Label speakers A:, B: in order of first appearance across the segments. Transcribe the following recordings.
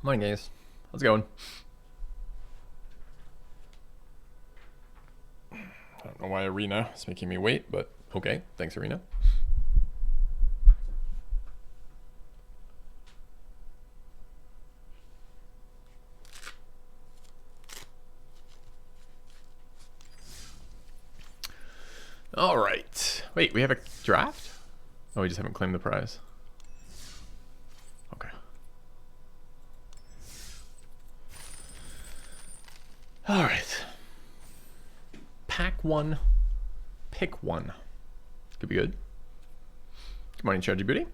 A: Morning, guys. How's it going? I don't know why Arena is making me wait, but okay. Thanks, Arena. All right. Wait, we have a draft? Oh, we just haven't claimed the prize. Okay. All right. Pack one. Pick one. Could be good. Good morning, Chargy Booty.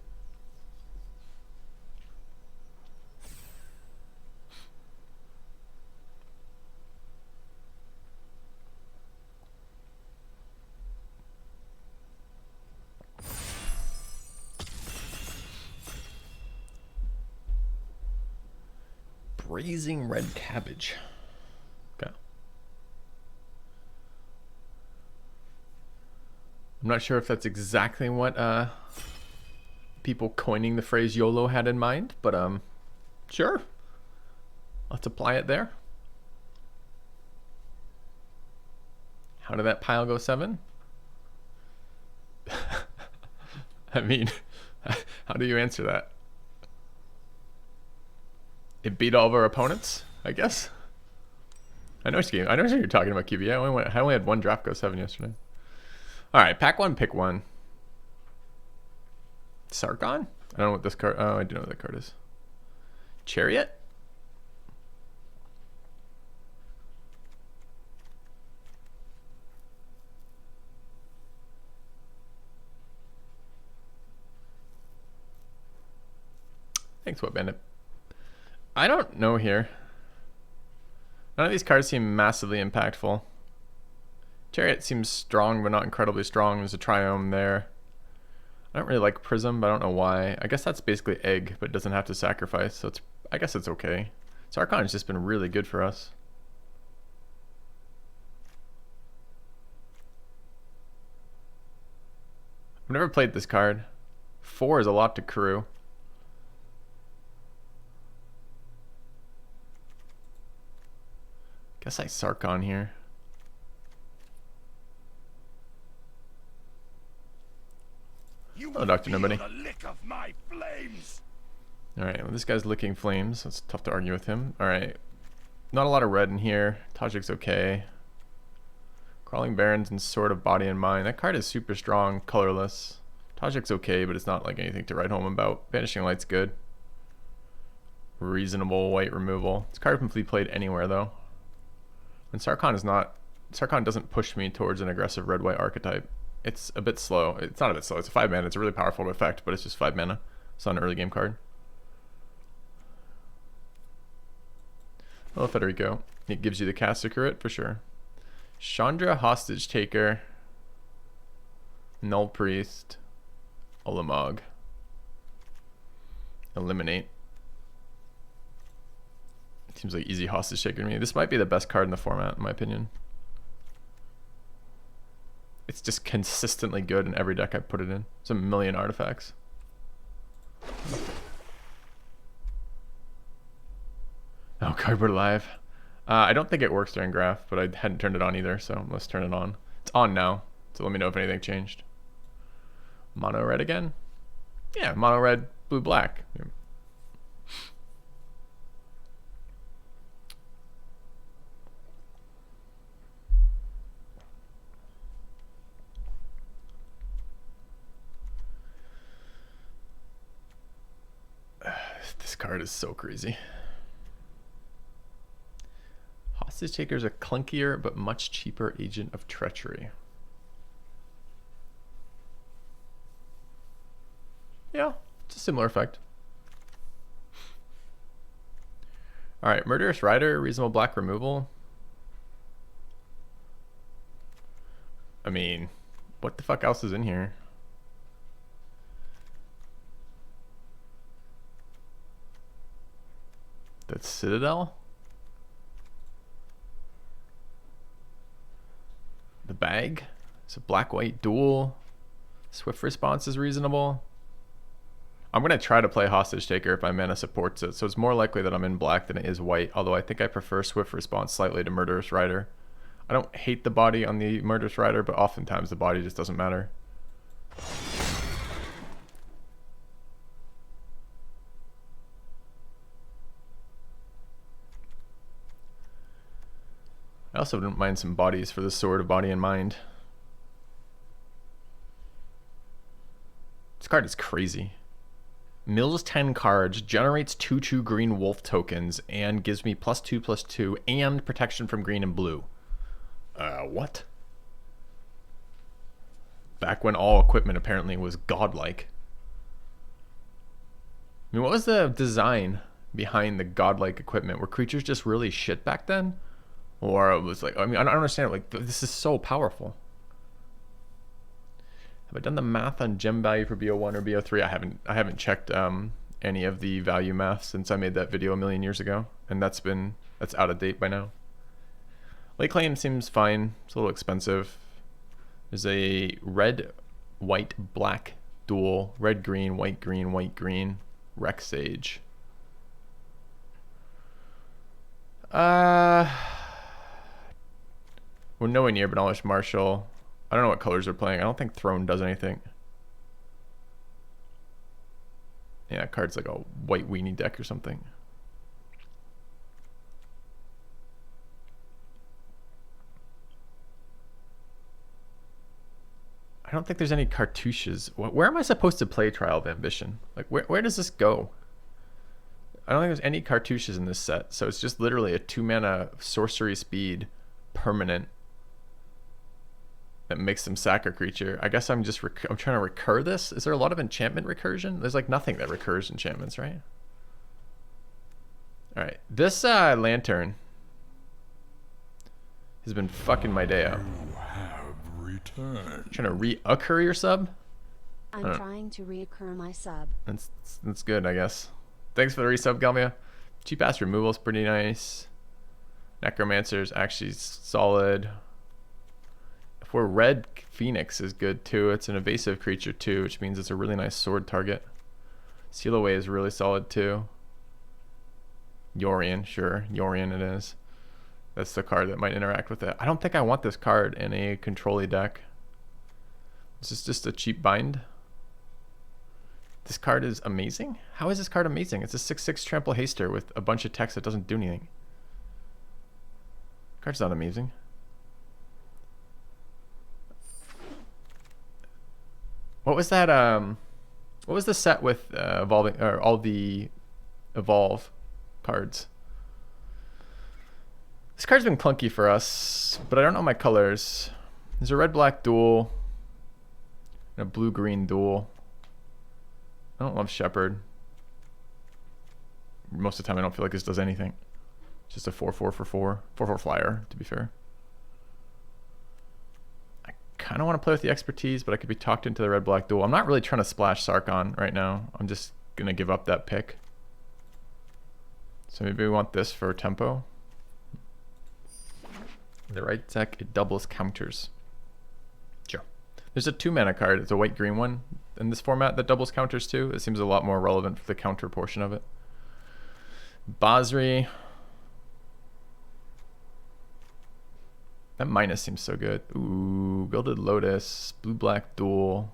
A: Braising red cabbage. Okay. I'm not sure if that's exactly what people coining the phrase YOLO had in mind, but sure. Let's apply it there. How did that pile go 7? I mean, how do you answer that? It beat all of our opponents, I guess. I know what you're talking about, QB. I only had one draft go 7 yesterday. All right, pack one, pick one. Sargon? I don't know what this card. Oh, I do know what that card is. Chariot? Thanks, What Bandit. I don't know here. None of these cards seem massively impactful. Chariot seems strong, but not incredibly strong. There's a Triome there. I don't really like Prism, but I don't know why. I guess that's basically Egg, but it doesn't have to sacrifice, so I guess it's okay. Sarkon has just been really good for us. I've never played this card. 4 is a lot to crew. Guess I Sarkon here. Hello, Dr. Nobody. Alright, well, this guy's licking flames. So it's tough to argue with him. Alright. Not a lot of red in here. Tajik's okay. Crawling Barons and Sword of Body and Mind. That card is super strong, colorless. Tajik's okay, but it's not like anything to write home about. Vanishing Light's good. Reasonable white removal. This card can be played anywhere, though. And Sarkon doesn't push me towards an aggressive red-white archetype. It's a bit slow. It's not a bit slow. It's a 5 mana. It's a really powerful effect, but it's just 5 mana. It's not an early game card. Hello, Federico. It gives you the caster crit for sure. Chandra, Hostage Taker, Null Priest, Olamog. Eliminate. Seems like easy hostage taker to me. This might be the best card in the format, in my opinion. It's just consistently good in every deck I put it in. It's a million artifacts. Oh, Cardboard Live. I don't think it works during graph, but I hadn't turned it on either, so let's turn it on. It's on now, so let me know if anything changed. Mono red again? Yeah, mono red, blue black. This card is so crazy. Hostage Taker is a clunkier but much cheaper agent of treachery. Yeah, it's a similar effect. Alright, Murderous Rider, reasonable black removal. I mean, what the fuck else is in here? That's Citadel? The bag? It's a black-white duel. Swift response is reasonable. I'm going to try to play Hostage Taker if my mana supports it, so it's more likely that I'm in black than it is white, although I think I prefer Swift Response slightly to Murderous Rider. I don't hate the body on the Murderous Rider, but oftentimes the body just doesn't matter. I also wouldn't mind some bodies for the Sword of Body and Mind. This card is crazy. Mills 10 cards, generates 2/2 green wolf tokens, and gives me +2/+2 and protection from green and blue. What? Back when all equipment apparently was godlike. I mean, what was the design behind the godlike equipment? Were creatures just really shit back then? Or it was like, I mean, I don't understand. Like, this is so powerful. Have I done the math on gem value for BO1 or BO3? I haven't checked any of the value math since I made that video a million years ago, and that's out of date by now. Lake Claim seems fine. It's a little expensive. There's a red, white, black dual, red, green, white, green, Rex Sage. We're nowhere near Benevolent Marshal. I don't know what colors they're playing. I don't think Throne does anything. Yeah, that card's like a white weenie deck or something. I don't think there's any cartouches. Where am I supposed to play Trial of Ambition? Like, where does this go? I don't think there's any cartouches in this set, so it's just literally a 2-mana sorcery speed permanent that makes them sack a creature. I guess I'm just I'm trying to recur this. Is there a lot of enchantment recursion? There's like nothing that recurs enchantments, right? All right, this lantern has been fucking my day up.
B: You have returned.
A: Trying to reoccur your sub?
C: I'm trying to reoccur my sub.
A: That's good, I guess. Thanks for the resub, Galmia. Cheap ass removal's pretty nice. Necromancer's actually solid. If we're red, Phoenix is good too. It's an evasive creature too, which means it's a really nice sword target. Seal Away is really solid too. Yorion, sure. Yorion it is. That's the card that might interact with it. I don't think I want this card in a control-y deck. This is just a cheap bind. This card is amazing? How is this card amazing? It's a 6/6 trample haster with a bunch of text that doesn't do anything. Card's not amazing. What was that? What was the set with evolving or all the evolve cards? This card's been clunky for us, but I don't know my colors. There's a red-black duel and a blue-green duel. I don't love Shepherd. Most of the time, I don't feel like this does anything. It's just a 4/4 for 4. 4/4 flyer, to be fair. I kind of want to play with the expertise, but I could be talked into the red-black duel. I'm not really trying to splash Sarkon right now. I'm just going to give up that pick. So maybe we want this for tempo. The right deck, it doubles counters. Sure. There's a 2-mana card. It's a white-green one in this format that doubles counters too. It seems a lot more relevant for the counter portion of it. Basri. That minus seems so good. Ooh, Gilded Lotus, blue-black duel.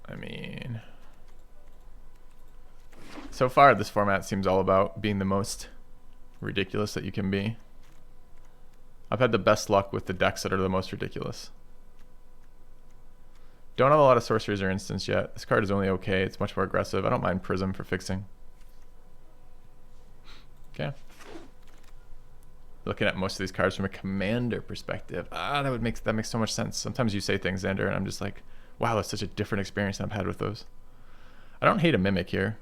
A: I mean, so far this format seems all about being the most ridiculous that you can be. I've had the best luck with the decks that are the most ridiculous. Don't have a lot of sorceries or instants yet. This card is only okay. It's much more aggressive. I don't mind Prism for fixing. Okay. Looking at most of these cards from a commander perspective. That makes so much sense. Sometimes you say things, Xander, and I'm just like, wow, that's such a different experience than I've had with those. I don't hate a Mimic here.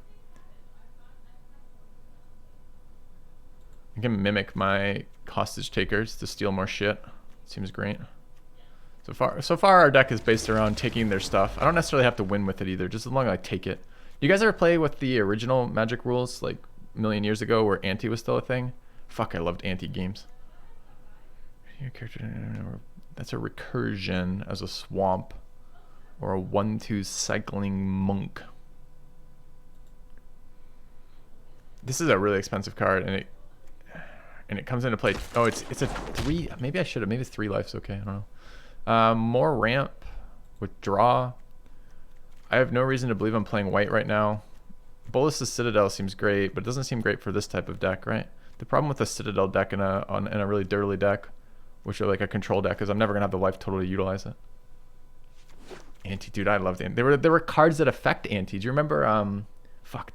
A: I can mimic my hostage takers to steal more shit. Seems great. So far our deck is based around taking their stuff. I don't necessarily have to win with it either, just as long as I take it. You guys ever play with the original Magic rules, like a million years ago, where anti was still a thing? Fuck, I loved anti games. Your character, That's a recursion as a swamp. Or a 1/2 cycling monk. This is a really expensive card, and it comes into play. Oh, it's a 3. Maybe I should have. Maybe it's 3 life's okay. I don't know. More ramp with draw. I have no reason to believe I'm playing white right now. Bolus's Citadel seems great, but it doesn't seem great for this type of deck, right? The problem with a Citadel deck in a really dirty deck, which are like a control deck, is I'm never gonna have the life total to utilize it. Anti, dude, I loved it. There were cards that affect anti. Do you remember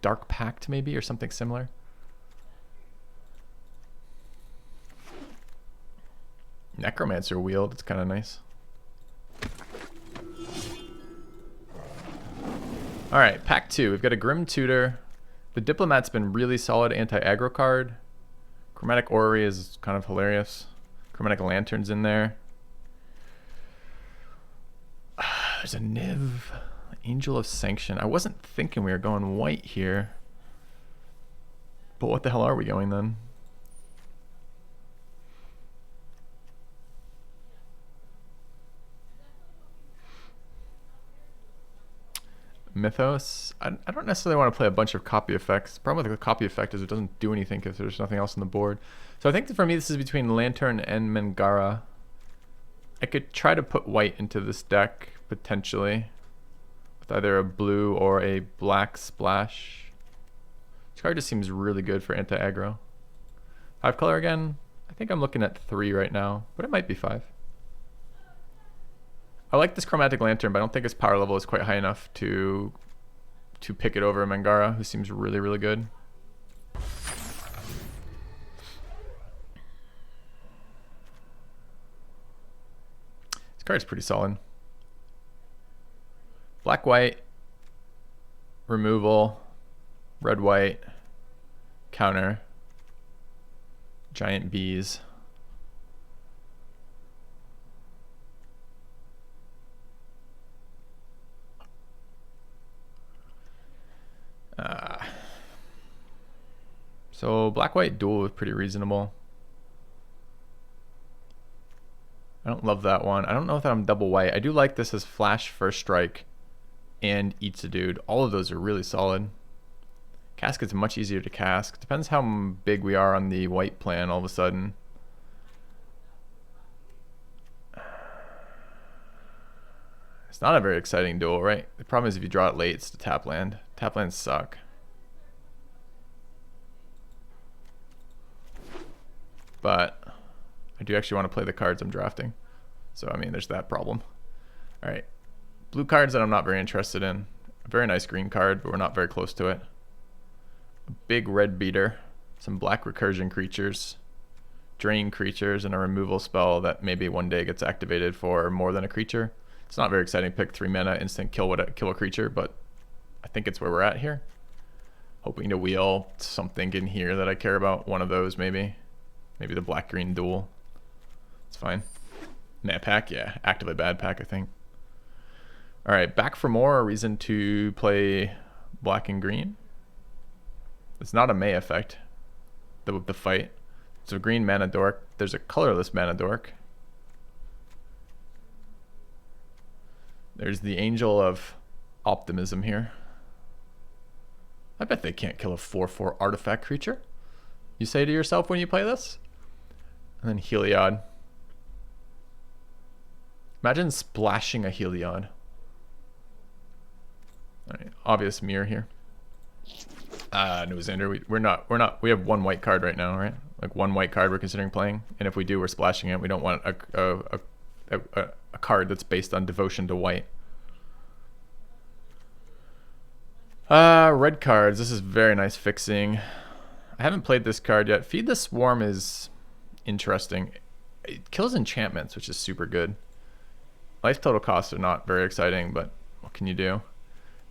A: Dark Pact maybe or something similar? Necromancer Wield, it's kind of nice. All right, pack 2. We've got a Grim Tutor. The Diplomat's been really solid anti-aggro card. Chromatic Orrery is kind of hilarious. Chromatic Lantern's in there. There's a Niv. Angel of Sanction. I wasn't thinking we were going white here. But what the hell are we going then? Mythos. I don't necessarily want to play a bunch of copy effects. The problem with the copy effect is it doesn't do anything if there's nothing else on the board. So I think that for me this is between Lantern and Mangara. I could try to put white into this deck, potentially. With either a blue or a black splash. This card just seems really good for anti-aggro. 5 color again. I think I'm looking at 3 right now, but it might be 5. I like this Chromatic Lantern, but I don't think its power level is quite high enough to pick it over Mangara, who seems really, really good. This card's pretty solid. Black, white, removal, red, white, counter, giant bees. So black-white duel is pretty reasonable. I don't love that one. I don't know if I'm double white. I do like this as flash, first strike, and eats a dude. All of those are really solid. Casket's much easier to cask. Depends how big we are on the white plan all of a sudden. It's not a very exciting duel, right? The problem is if you draw it late, it's the tap land. Tap lands suck. But I do actually want to play the cards I'm drafting. So, I mean, there's that problem. All right. Blue cards that I'm not very interested in. A very nice green card, but we're not very close to it. A big red beater. Some black recursion creatures. Drain creatures, and a removal spell that maybe one day gets activated for more than a creature. It's not very exciting. Pick 3 mana, instant kill a creature, but I think it's where we're at here. Hoping to wheel something in here that I care about. One of those, maybe. Maybe the black-green duel. It's fine. Net pack, yeah. Actively bad pack, I think. All right, back for more. A reason to play black and green. It's not a May effect, the fight. It's a green mana dork. There's a colorless mana dork. There's the Angel of Optimism here. I bet they can't kill a 4/4 artifact creature. You say to yourself when you play this. And then Heliod. Imagine splashing a Heliod. All right, obvious mirror here. No, Xander, we have 1 white card right now, right? Like 1 white card we're considering playing, and if we do, we're splashing it. We don't want a card that's based on devotion to white. Red cards. This is very nice fixing. I haven't played this card yet. Feed the Swarm is interesting. It kills enchantments, which is super good. Life total costs are not very exciting, but what can you do?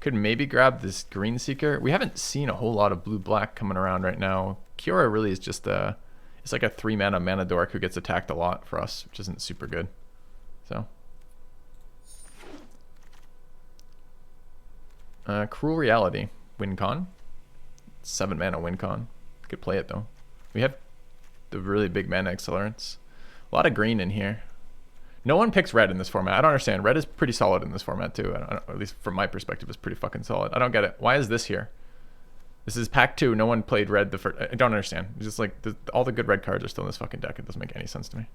A: Could maybe grab this Green Seeker. We haven't seen a whole lot of blue-black coming around right now. Kiora really is just it's like a 3 mana dork who gets attacked a lot for us, which isn't super good. So. Cruel Reality. Win con. 7 mana win con. Could play it though. We have the really big mana accelerants. A lot of green in here. No one picks red in this format. I don't understand. Red is pretty solid in this format too. At least from my perspective, it's pretty fucking solid. I don't get it. Why is this here? This is pack 2. No one played red the first. I don't understand. It's just like all the good red cards are still in this fucking deck. It doesn't make any sense to me.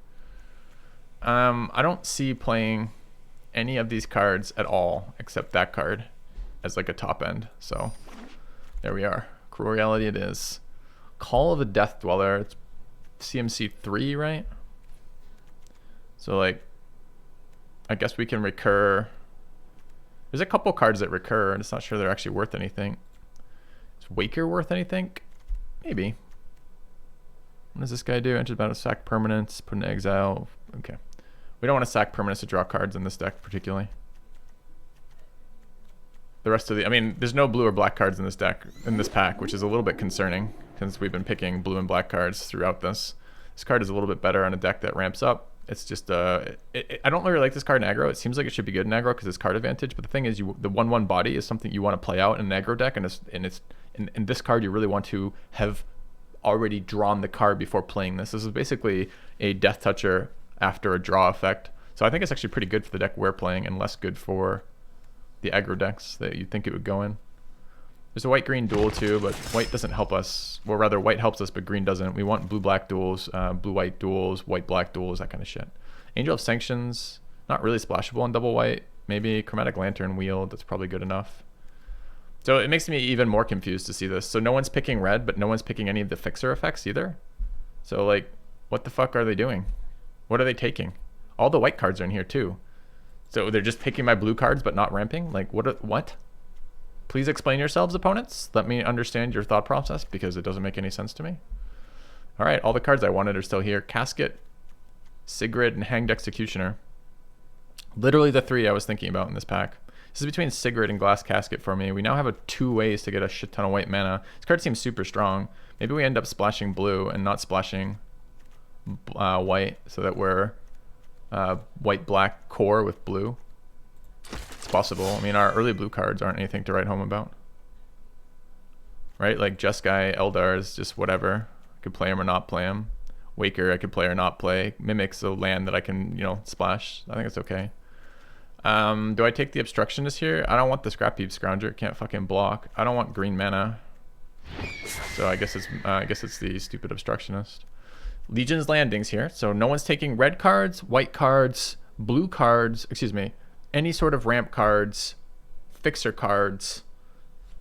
A: I don't see playing any of these cards at all except that card as like a top end. So there we are. Cruel Reality it is. Call of the Death Dweller. It's CMC 3, right? So like, I guess we can recur. There's a couple cards that recur. I'm just not sure they're actually worth anything. Is Waker worth anything? Maybe. What does this guy do? Enters battle, sack permanents, put in exile. Okay. We don't want to sack permanents to draw cards in this deck particularly. The rest of the, I mean, there's no blue or black cards in this deck, in this pack, which is a little bit concerning since we've been picking blue and black cards throughout this. This card is a little bit better on a deck that ramps up. It's just, I don't really like this card in aggro. It seems like it should be good in aggro because it's card advantage, but the thing is, the 1/1 body is something you want to play out in an aggro deck, and in this card you really want to have already drawn the card before playing this. This is basically a Death Toucher after a draw effect. So I think it's actually pretty good for the deck we're playing and less good for the aggro decks that you'd think it would go in. There's a white-green duel too, but white doesn't help us. Well, rather, white helps us, but green doesn't. We want blue-black duels, blue-white duels, white-black duels, that kind of shit. Angel of Sanctions, not really splashable on double white. Maybe Chromatic Lantern Wield, that's probably good enough. So it makes me even more confused to see this. So no one's picking red, but no one's picking any of the fixer effects either. So like, what the fuck are they doing? What are they taking? All the white cards are in here too. So they're just taking my blue cards but not ramping? Like, what? Please explain yourselves, opponents. Let me understand your thought process because it doesn't make any sense to me. All right, all the cards I wanted are still here. Casket, Sigrid, and Hanged Executioner. Literally the 3 I was thinking about in this pack. This is between Sigrid and Glass Casket for me. We now have 2 ways to get a shit ton of white mana. This card seems super strong. Maybe we end up splashing blue and not splashing white so that we're white-black core with blue. It's possible. I mean, our early blue cards aren't anything to write home about. Right? Like Jeskai, Eldar is just whatever. I could play him or not play him. Waker, I could play or not play. Mimic's a land that I can, splash. I think it's okay. Do I take the Obstructionist here? I don't want the Scrap Heap Scrounger. It can't fucking block. I don't want green mana. So I guess it's the stupid Obstructionist. Legion's Landing's here. So no one's taking red cards, white cards, blue cards, excuse me, any sort of ramp cards, fixer cards.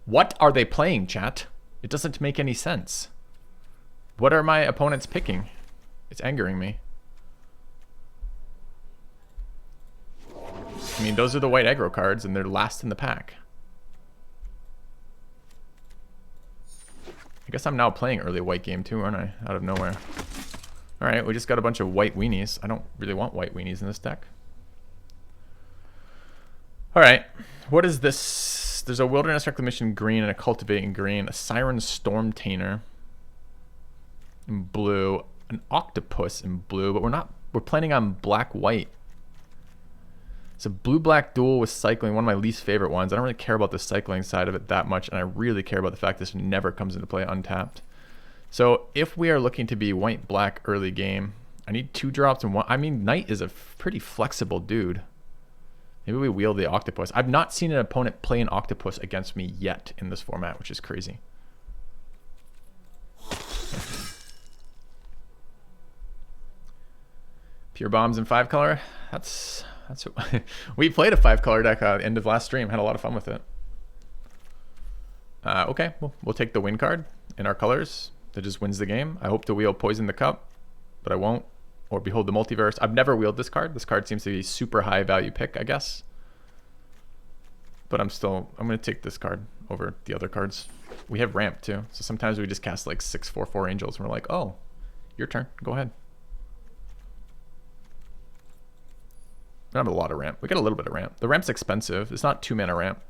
A: What are they playing, chat? It doesn't make any sense. What are my opponents picking? It's angering me. I mean, those are the white aggro cards, and they're last in the pack. I guess I'm now playing early white game too, aren't I? Out of nowhere. Alright, we just got a bunch of white weenies. I don't really want white weenies in this deck. Alright, what is this? There's a Wilderness Reclamation green and a Cultivating green, a Siren Storm Tainer in blue, an Octopus in blue, but we're planning on black-white. It's a blue-black duel with cycling, one of my least favorite ones. I don't really care about the cycling side of it that much, and I really care about the fact this never comes into play untapped. So if we are looking to be white-black early game, I need 2 drops and 1. I mean, Knight is a pretty flexible dude. Maybe we wield the Octopus. I've not seen an opponent play an Octopus against me yet in this format, which is crazy. Pure Bombs in 5-color. That's we played a 5-color deck at the end of last stream. Had a lot of fun with it. Okay, we'll take the win card in our colors. That just wins the game. I hope to wield Poison the Cup, but I won't. Or Behold the Multiverse. I've never wielded this card. This card seems to be a super high value pick, I guess. But I'm going to take this card over the other cards. We have ramp too. So sometimes we just cast like 6/4/4 angels and we're like, oh, your turn. Go ahead. We don't have a lot of ramp. We got a little bit of ramp. The ramp's expensive. It's not 2 mana ramp.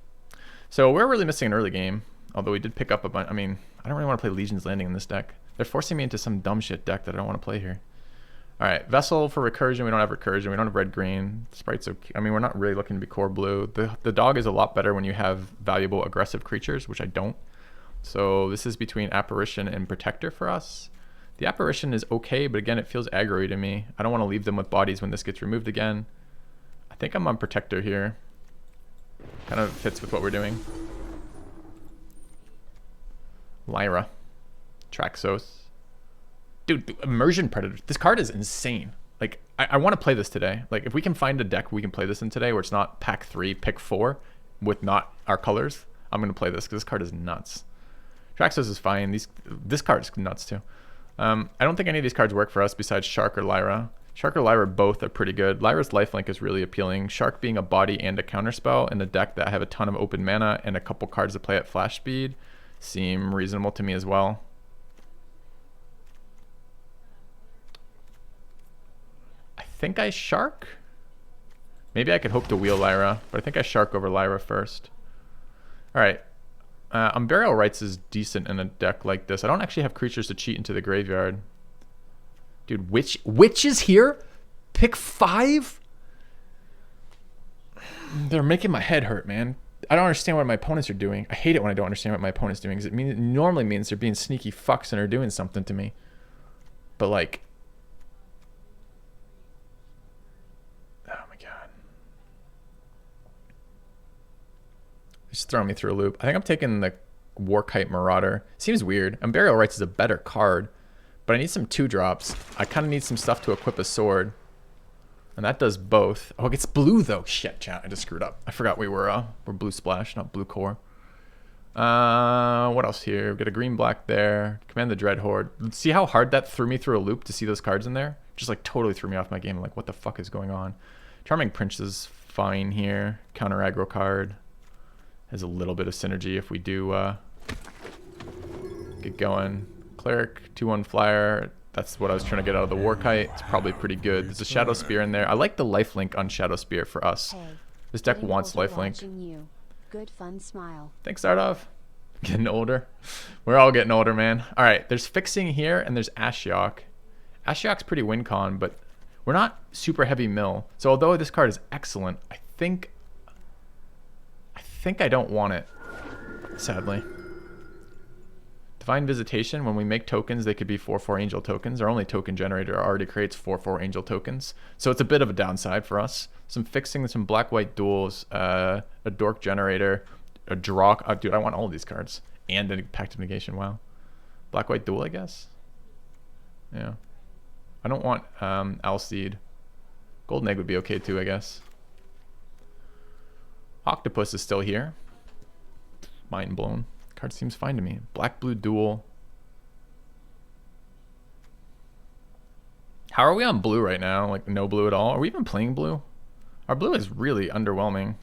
A: So we're really missing an early game. Although we did pick up a bunch. I mean, I don't really want to play Legion's Landing in this deck. They're forcing me into some dumb shit deck that I don't want to play here. Alright, Vessel for recursion. We don't have recursion. We don't have red-green. Sprite's okay. I mean, we're not really looking to be core blue. The dog is a lot better when you have valuable aggressive creatures, which I don't. So this is between Apparition and Protector for us. The apparition is okay, but again, it feels aggro to me. I don't want to leave them with bodies when this gets removed again. I think I'm on protector here. Kind of fits with what we're doing. Lyra. Traxos. Dude, Immersion Predator. This card is insane. Like, I want to play this today. Like, if we can find a deck we can play this in today where it's not pack 3, pick 4 with not our colors, I'm going to play this because this card is nuts. Traxos is fine. This card is nuts too. I don't think any of these cards work for us besides Shark or Lyra. Shark or Lyra both are pretty good. Lyra's lifelink is really appealing. Shark being a body and a counterspell in a deck that have a ton of open mana and a couple cards to play at flash speed seem reasonable to me as well. I think I Shark. Maybe I could hope to wheel Lyra, but I think I Shark over Lyra first. All right. Unburial Rites is decent in a deck like this. I don't actually have creatures to cheat into the graveyard. Dude, Witch is here? Pick 5? They're making my head hurt, man. I don't understand what my opponents are doing. I hate it when I don't understand what my opponent's doing, because it normally means they're being sneaky fucks and are doing something to me. But like... oh my god. Just throwing me through a loop. I think I'm taking the Warkite Marauder. Seems weird. Unburial Rites is a better card, but I need some 2-drops. I kind of need some stuff to equip a sword. And that does both. Oh, it gets blue though. Shit, chat. I just screwed up. I forgot we're blue splash, not blue core. What else here? We got a green black there. Command the Dread Horde. See how hard that threw me through a loop to see those cards in there? Just like totally threw me off my game. I'm like, what the fuck is going on? Charming Prince is fine here. Counter aggro card. Has a little bit of synergy if we do get going. Cleric, 2/1 flyer. That's what I was trying to get out of the Warkite. It's probably pretty good. There's a Shadow Spear in there. I like the lifelink on Shadow Spear for us.
C: Hey,
A: This deck wants lifelink.
C: you. Good fun smile.
A: Thanks, Zardov. Getting older. We're all getting older, man. All right, there's Fixing here, and there's Ashiok. Ashiok's pretty win con, but we're not super heavy mill. So although this card is excellent, I think I don't want it, sadly. Divine Visitation, when we make tokens, they could be 4/4 angel tokens. Our only token generator already creates 4/4 angel tokens. So it's a bit of a downside for us. Some Fixing, some black-white duels, a Dork generator, a draw. Dude, I want all of these cards. And an Pact of Negation, wow. Black-white duel, I guess? Yeah. I don't want Alseed. Golden Egg would be okay too, I guess. Octopus is still here. Mind blown. Card seems fine to me. Black-blue duel. How are we on blue right now? Like no blue at all? Are we even playing blue? Our blue is really underwhelming.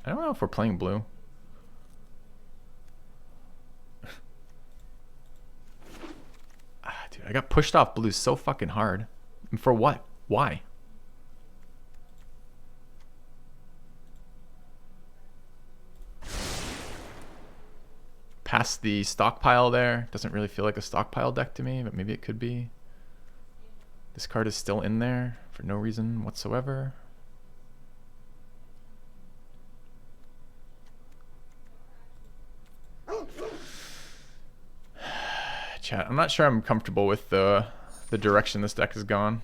A: I don't know if we're playing blue. Dude, I got pushed off blue so fucking hard. And for what? Why? Past the stockpile there. Doesn't really feel like a stockpile deck to me, but maybe it could be. This card is still in there for no reason whatsoever. Chat, I'm not sure I'm comfortable with the direction this deck has gone.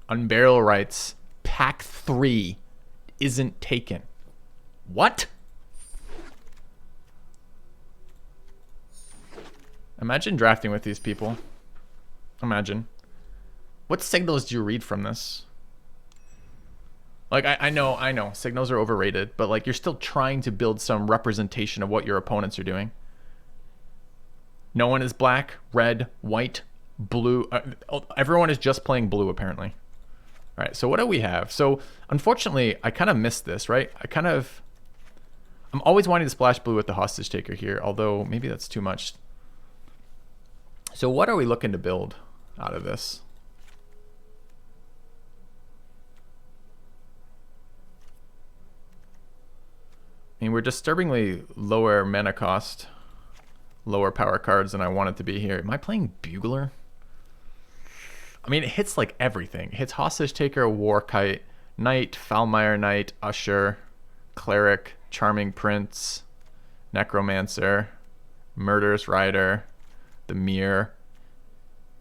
A: Unburial Rites, pack 3 isn't taken. What? Imagine drafting with these people. Imagine. What signals do you read from this? Like, I know, signals are overrated, but like you're still trying to build some representation of what your opponents are doing. No one is black, red, white, blue. Everyone is just playing blue, apparently. All right, so what do we have? So, unfortunately, I kind of missed this, right? I'm always wanting to splash blue with the Hostage Taker here, although maybe that's too much. So what are we looking to build out of this? I mean, we're disturbingly lower mana cost, lower power cards than I want it to be here. Am I playing Bugler? I mean, it hits like everything. It hits Hostage Taker, Warkite, Knight, Foulmire Knight, Usher, Cleric, Charming Prince, Necromancer, Murderous Rider, the Mirror,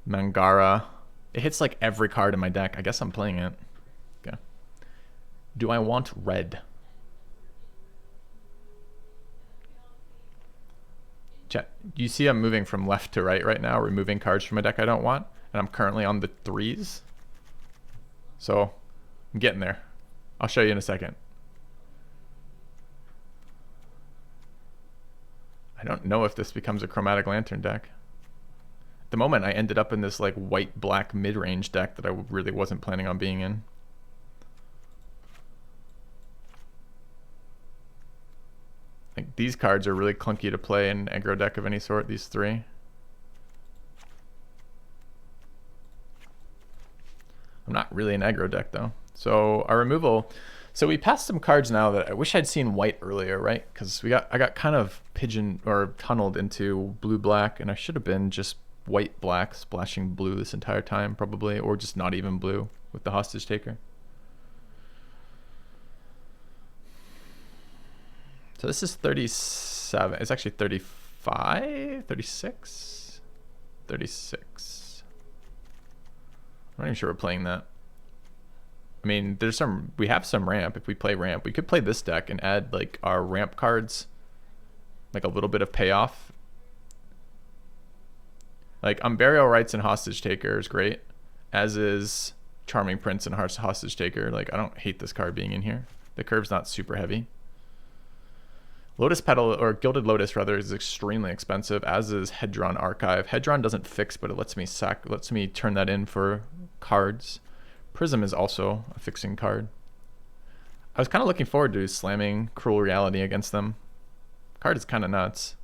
A: Mangara. It hits like every card in my deck. I guess I'm playing it. Okay. Do I want red? Chat. You see I'm moving from left to right now, removing cards from my deck I don't want. And I'm currently on the 3s. So I'm getting there. I'll show you in a second. I don't know if this becomes a Chromatic Lantern deck. At the moment, I ended up in this like white-black mid-range deck that I really wasn't planning on being in. Like these cards are really clunky to play in an aggro deck of any sort, these 3. I'm not really an aggro deck though. So our removal, so we passed some cards now that I wish I'd seen white earlier, right? Because I got kind of tunneled into blue-black, and I should have been just white-black, splashing blue this entire time probably, or just not even blue with the Hostage Taker. So this is 37. It's actually 35, 36, 36. I'm not even sure we're playing that. I mean, we have some ramp. If we play ramp, we could play this deck and add like our ramp cards, like a little bit of payoff. Like Unburial Rites and Hostage Taker is great, as is Charming Prince and Hostage Taker. Like, I don't hate this card being in here. The curve's not super heavy. Lotus Petal, or Gilded Lotus rather, is extremely expensive, as is Hedron Archive. Hedron doesn't fix, but it lets me turn that in for cards. Prism is also a fixing card. I was kind of looking forward to slamming Cruel Reality against them. Card is kind of nuts.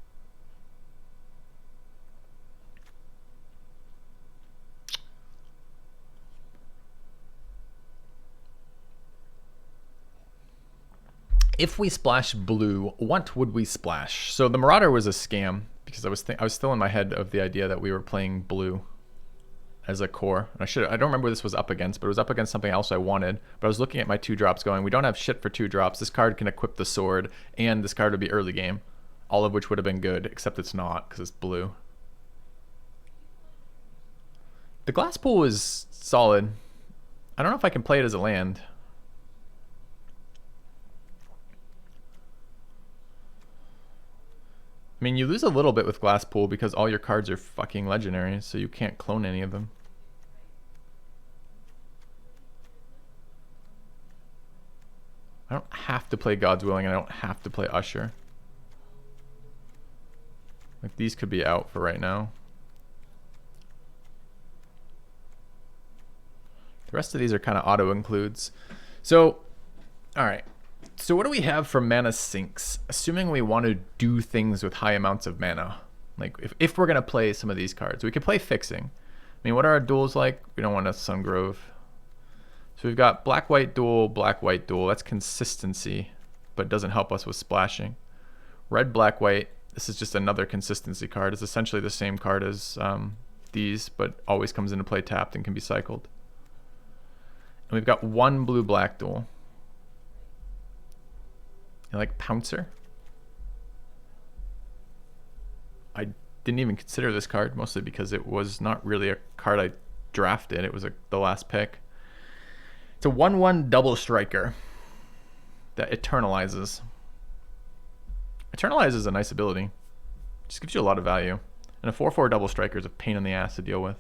A: If we splash blue, what would we splash? So the Marauder was a scam because I was still in my head of the idea that we were playing blue as a core. And I don't remember what this was up against, but it was up against something else I wanted. But I was looking at my 2-drops going, we don't have shit for 2-drops. This card can equip the sword, and this card would be early game, all of which would have been good, except it's not because it's blue. The Glass Pool is solid. I don't know if I can play it as a land. I mean, you lose a little bit with Glass Pool because all your cards are fucking legendaries, so you can't clone any of them. I don't have to play God's Willing, and I don't have to play Usher. Like, these could be out for right now. The rest of these are kind of auto-includes. So, alright. So what do we have for mana sinks? Assuming we want to do things with high amounts of mana. Like, if we're going to play some of these cards. We could play Fixing. I mean, what are our duels like? We don't want a Sungrove. So we've got black-white duel, black-white duel. That's consistency, but doesn't help us with splashing. Red, black-white. This is just another consistency card. It's essentially the same card as these, but always comes into play tapped and can be cycled. And we've got one blue-black duel. You like Pouncer? I didn't even consider this card, mostly because it was not really a card I drafted. It was the last pick. It's a 1/1 double striker that eternalizes. Eternalize is a nice ability. Just gives you a lot of value. And a 4/4 double striker is a pain in the ass to deal with.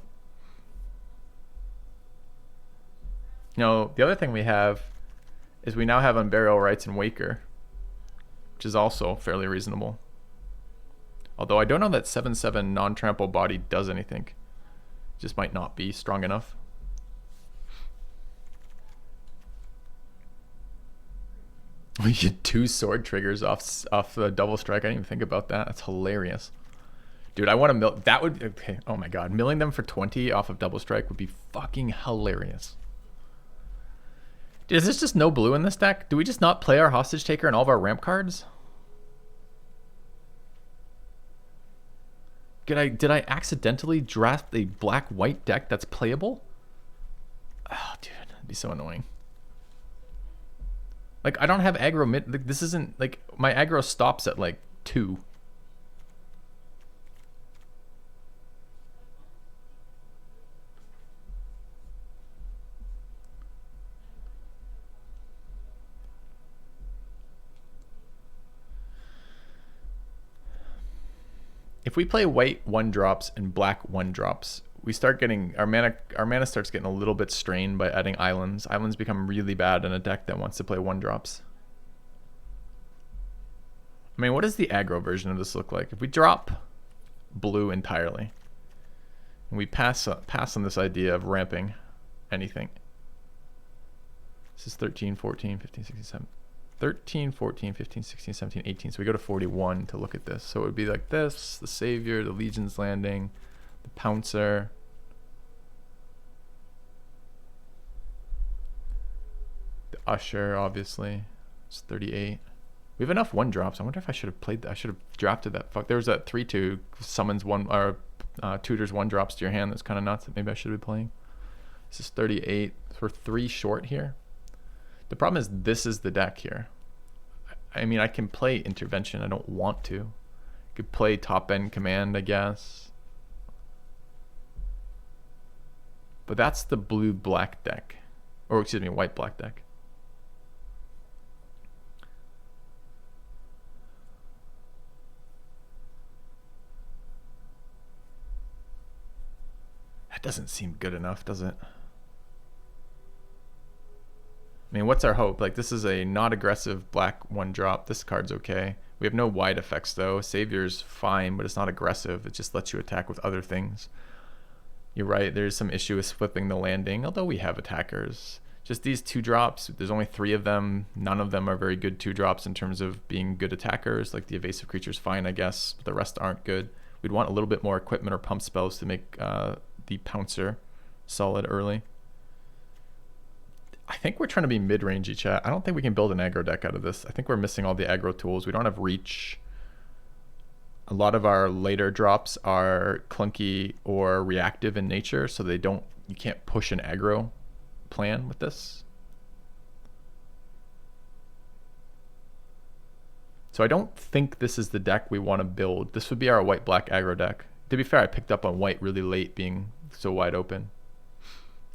A: You know, the other thing we have is we now have Unburial Rites and Waker, which is also fairly reasonable. Although I don't know that 7/7 non-trample body does anything. Just might not be strong enough. We get 2 sword triggers off the double strike. I didn't even think about that. That's hilarious. Dude, I want to mill. That would, okay. Oh my god, milling them for 20 off of double strike would be fucking hilarious. Dude, is this just no blue in this deck? Do we just not play our Hostage Taker and all of our ramp cards? Did I accidentally draft a black-white deck that's playable? Oh, dude, that'd be so annoying. Like, I don't have aggro mid. Like, this isn't, like, my aggro stops at, like, 2. If we play white 1-drops and black 1-drops, we start getting our mana starts getting a little bit strained by adding islands. Islands become really bad in a deck that wants to play 1-drops. I mean, what does the aggro version of this look like? If we drop blue entirely and we pass on this idea of ramping anything. This is 13, 14, 15, 16, 17. 13, 14, 15, 16, 17, 18. So we go to 41 to look at this. So it would be like this, the Savior, the Legion's Landing, the Pouncer. The Usher, obviously. It's 38. We have enough 1-drops. I wonder if I should have played that. I should have drafted that. Fuck, there was that 3-2 summons one or tutors 1-drops to your hand. That's kind of nuts that maybe I should be playing. This is 38. So we're 3 short here. The problem is this is the deck here. I mean, I can play Intervention. I don't want to. I could play Top End Command, I guess. But that's the blue-black deck. Or, excuse me, white-black deck. That doesn't seem good enough, does it? I mean, what's our hope? Like, this is a not aggressive black 1-drop. This card's okay. We have no wide effects, though. Savior's fine, but it's not aggressive. It just lets you attack with other things. You're right. There's some issue with flipping the landing, although we have attackers. Just these 2-drops, there's only 3 of them. None of them are very good 2-drops in terms of being good attackers. Like, the evasive creature's fine, I guess. But the rest aren't good. We'd want a little bit more equipment or pump spells to make the Pouncer solid early. I think we're trying to be mid-rangey, chat. I don't think we can build an aggro deck out of this. I think we're missing all the aggro tools. We don't have reach. A lot of our later drops are clunky or reactive in nature, so you can't push an aggro plan with this. So I don't think this is the deck we want to build. This would be our white-black aggro deck. To be fair, I picked up on white really late being so wide open.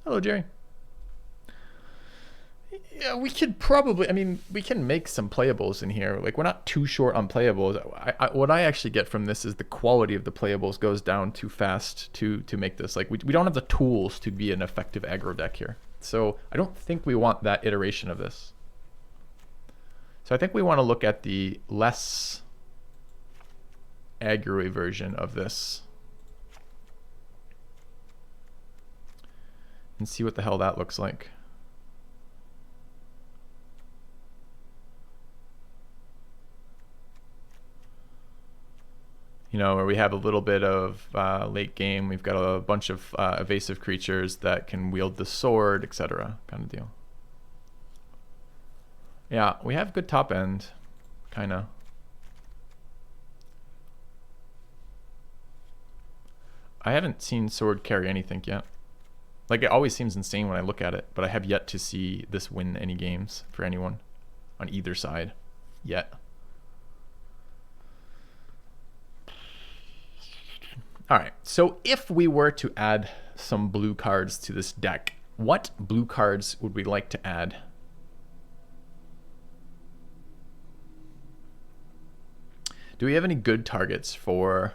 A: Hello, Jerry. Yeah, we could probably, I mean, we can make some playables in here. Like, we're not too short on playables. What I actually get from this is the quality of the playables goes down too fast to make this. Like, we don't have the tools to be an effective aggro deck here. So I don't think we want that iteration of this. So I think we want to look at the less aggro version of this and see what the hell that looks like. You know, where we have a little bit of late game, we've got a bunch of evasive creatures that can wield the sword, etc. kind of deal. Yeah, we have good top end, kind of. I haven't seen sword carry anything yet. Like, it always seems insane when I look at it, but I have yet to see this win any games for anyone on either side yet. All right, so if we were to add some blue cards to this deck, what blue cards would we like to add? Do we have any good targets for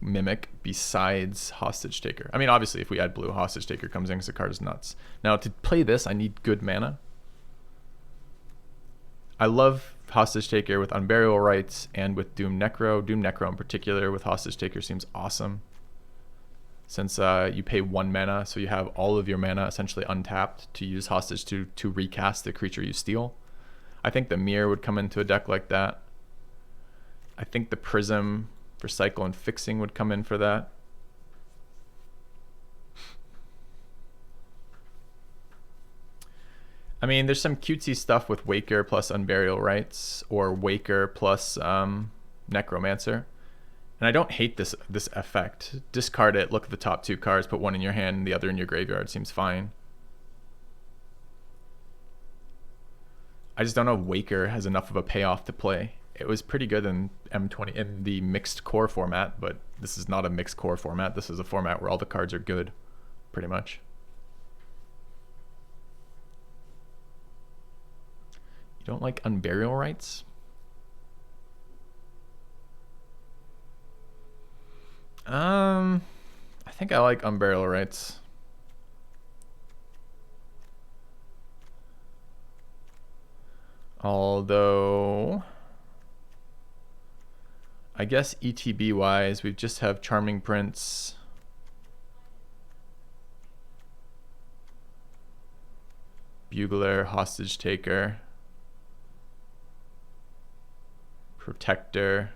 A: Mimic besides Hostage Taker? I mean, obviously, if we add blue, Hostage Taker comes in because the card is nuts. Now, to play this, I need good mana. I love Hostage Taker with Unburial Rites and with Doom Necro. Doom Necro in particular with Hostage Taker seems awesome. Since you pay 1 mana, so you have all of your mana essentially untapped to use Hostage to recast the creature you steal. I think the Mirror would come into a deck like that. I think the Prism for Cycle and Fixing would come in for that. I mean, there's some cutesy stuff with Waker plus Unburial Rites, or Waker plus Necromancer. And I don't hate this effect. Discard it, look at the top 2 cards, put one in your hand and the other in your graveyard. Seems fine. I just don't know if Waker has enough of a payoff to play. It was pretty good in M20 in the mixed core format, but this is not a mixed core format. This is a format where all the cards are good, pretty much. You don't like Unburial Rites? I think I like Unburial Rights. Although, I guess ETB wise, we just have Charming Prince. Bugler, Hostage Taker. Protector.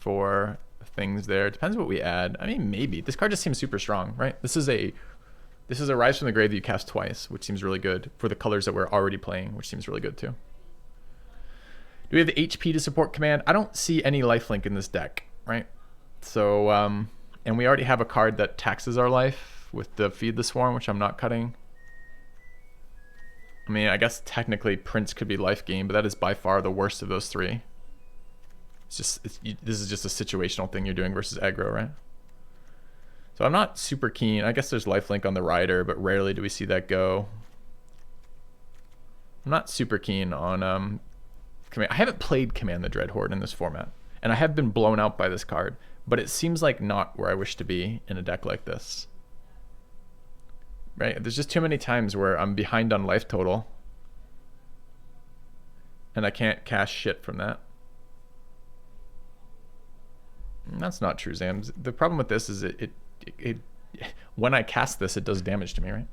A: 4 things there. Depends what we add. I mean, maybe. This card just seems super strong, right? This is a Rise from the Grave that you cast twice, which seems really good for the colors that we're already playing, which seems really good too. Do we have the HP to support command? I don't see any lifelink in this deck, right? So, and we already have a card that taxes our life with the Feed the Swarm, which I'm not cutting. I mean, I guess technically Prince could be life gain, but that is by far the worst of those 3. This is just a situational thing you're doing versus aggro, right? So I'm not super keen. I guess there's lifelink on the rider, but rarely do we see that go. I'm not super keen on command. I haven't played Command the Dreadhorde in this format, and I have been blown out by this card, but it seems like not where I wish to be in a deck like this. Right? There's just too many times where I'm behind on life total, and I can't cash shit from that. That's not true, Zams. The problem with this is it when I cast this, it does damage to me, right?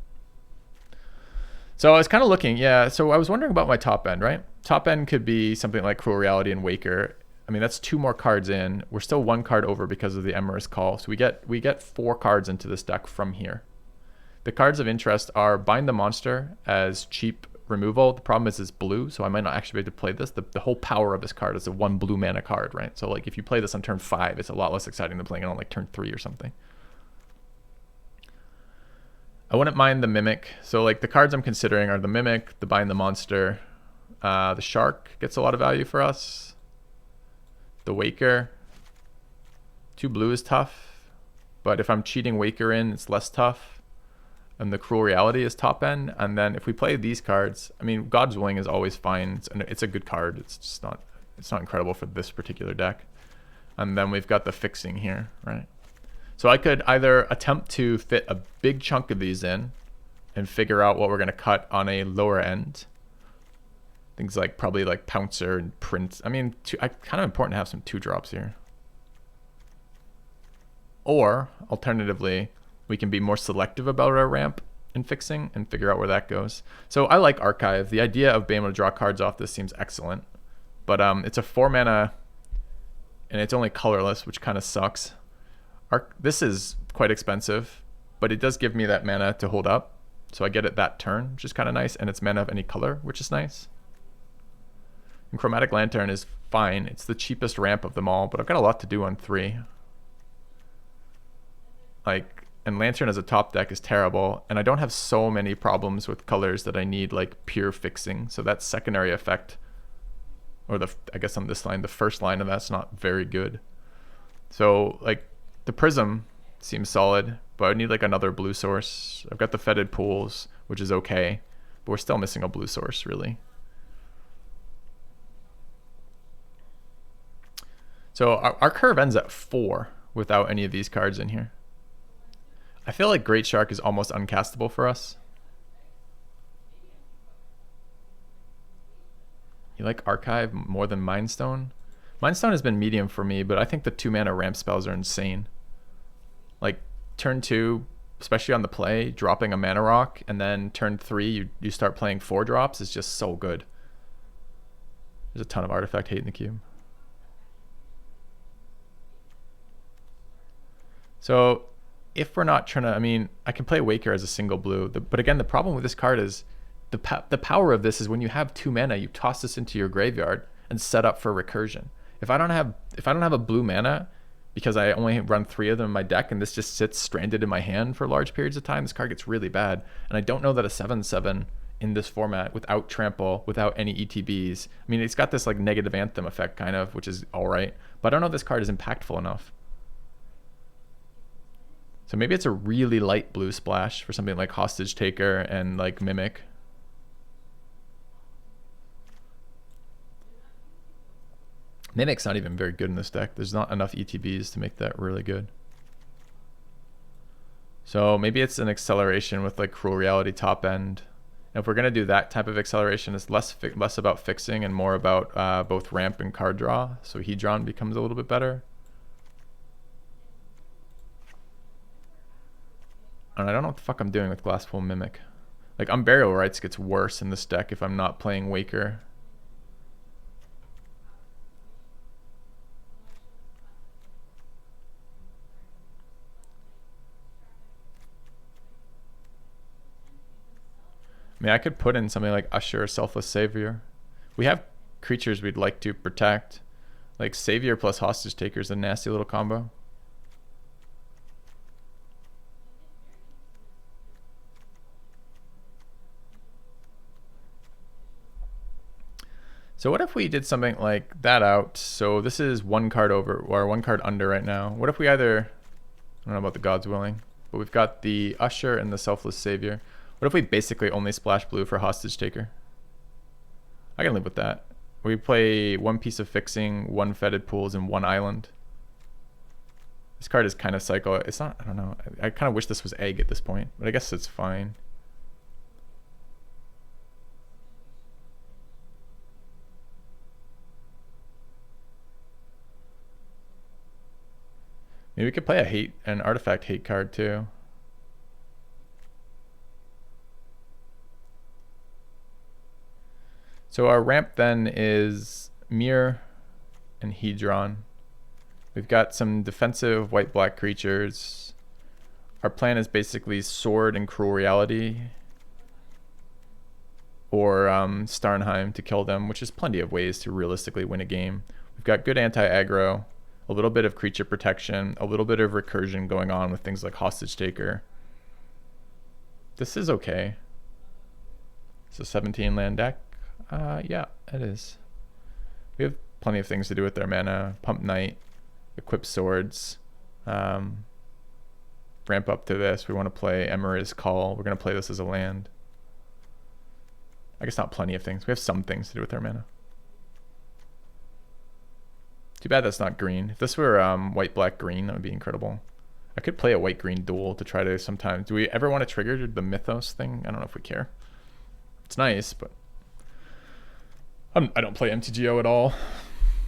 A: So I was kind of looking, yeah. So I was wondering about my top end, right? Top end could be something like Cruel Reality and Waker. I mean, that's 2 more cards in. We're still 1 card over because of the Emrys Call. So we get 4 cards into this deck from here. The cards of interest are Bind the Monster as cheap removal. The problem is it's blue, so I might not actually be able to play this. The whole power of this card is a 1 blue mana card, right? So like if you play this on turn 5, it's a lot less exciting than playing it on like turn 3 or something. I wouldn't mind the Mimic. So like the cards I'm considering are the Mimic, the Bind the Monster, the Shark gets a lot of value for us. The Waker. 2 blue is tough, but if I'm cheating Waker in, it's less tough. And the Cruel Reality is top end. And then if we play these cards, I mean, God's Willing is always fine. It's a good card. It's just not, it's not incredible for this particular deck. And then we've got the Fixing here, right? So I could either attempt to fit a big chunk of these in and figure out what we're going to cut on a lower end. Things like probably like Pouncer and Prince. I mean, kind of important to have some 2-drops here. Or alternatively, we can be more selective about our ramp and Fixing and figure out where that goes. So I like Archive. The idea of being able to draw cards off this seems excellent. But it's a 4 mana and it's only colorless, which kind of sucks. This is quite expensive, but it does give me that mana to hold up. So I get it that turn, which is kind of nice. And it's mana of any color, which is nice. And Chromatic Lantern is fine. It's the cheapest ramp of them all, but I've got a lot to do on 3. And Lantern as a top deck is terrible, and I don't have so many problems with colors that I need like pure Fixing. So that secondary effect, or I guess on this line, the first line of that's not very good. So like the Prism seems solid, but I need like another blue source. I've got the Fetid Pools, which is okay, but we're still missing a blue source really. So our curve ends at 4 without any of these cards in here. I feel like Great Shark is almost uncastable for us. You like Archive more than Mindstone? Mindstone has been medium for me, but I think the 2 mana ramp spells are insane. Like turn 2, especially on the play, dropping a Mana Rock, and then turn 3 you start playing 4-drops is just so good. There's a ton of artifact hate in the cube. So if we're not trying to, I mean, I can play Waker as a single blue, but again, the problem with this card is the power of this is when you have 2 mana, you toss this into your graveyard and set up for recursion. If I don't have a blue mana because I only run 3 of them in my deck and this just sits stranded in my hand for large periods of time, this card gets really bad. And I don't know that a 7/7 in this format without trample, without any ETBs, I mean, it's got this like negative anthem effect kind of, which is all right, but I don't know if this card is impactful enough. So maybe it's a really light blue splash for something like Hostage Taker and like Mimic. Mimic's not even very good in this deck. There's not enough ETBs to make that really good. So maybe it's an acceleration with like Cruel Reality top end. And if we're gonna do that type of acceleration, it's less about fixing and more about both ramp and card draw. So Hedron becomes a little bit better. And I don't know what the fuck I'm doing with Glasspool Mimic. Like Unburial Rites gets worse in this deck if I'm not playing Waker. I mean, I could put in something like Usher or Selfless Savior. We have creatures we'd like to protect. Like Savior plus Hostage Taker is a nasty little combo. So what if we did something like that out? So this is one card over or one card under right now. What if we either, I don't know about the Gods Willing, but we've got the Usher and the Selfless Savior. What if we basically only splash blue for Hostage Taker? I can live with that. We play one piece of fixing, one Fetid Pools, and one island. This card is kind of psycho. It's not, I don't know. I kind of wish this was egg at this point, but I guess it's fine. Maybe we could play an artifact hate card too. So our ramp then is Mirror and Hedron. We've got some defensive white-black creatures. Our plan is basically Sword and Cruel Reality. Or Starnheim to kill them, which is plenty of ways to realistically win a game. We've got good anti-aggro, a little bit of creature protection, a little bit of recursion going on with things like Hostage Taker. This is okay. It's a 17 land deck. Yeah, it is. We have plenty of things to do with their mana. Pump Knight, equip swords, ramp up to this. We want to play Emera's Call. We're going to play this as a land. I guess not plenty of things. We have some things to do with our mana. Too bad that's not green. If this were white, black, green, that would be incredible. I could play a white-green duel to try to sometimes... Do we ever want to trigger the Mythos thing? I don't know if we care. It's nice, but... I don't play MTGO at all.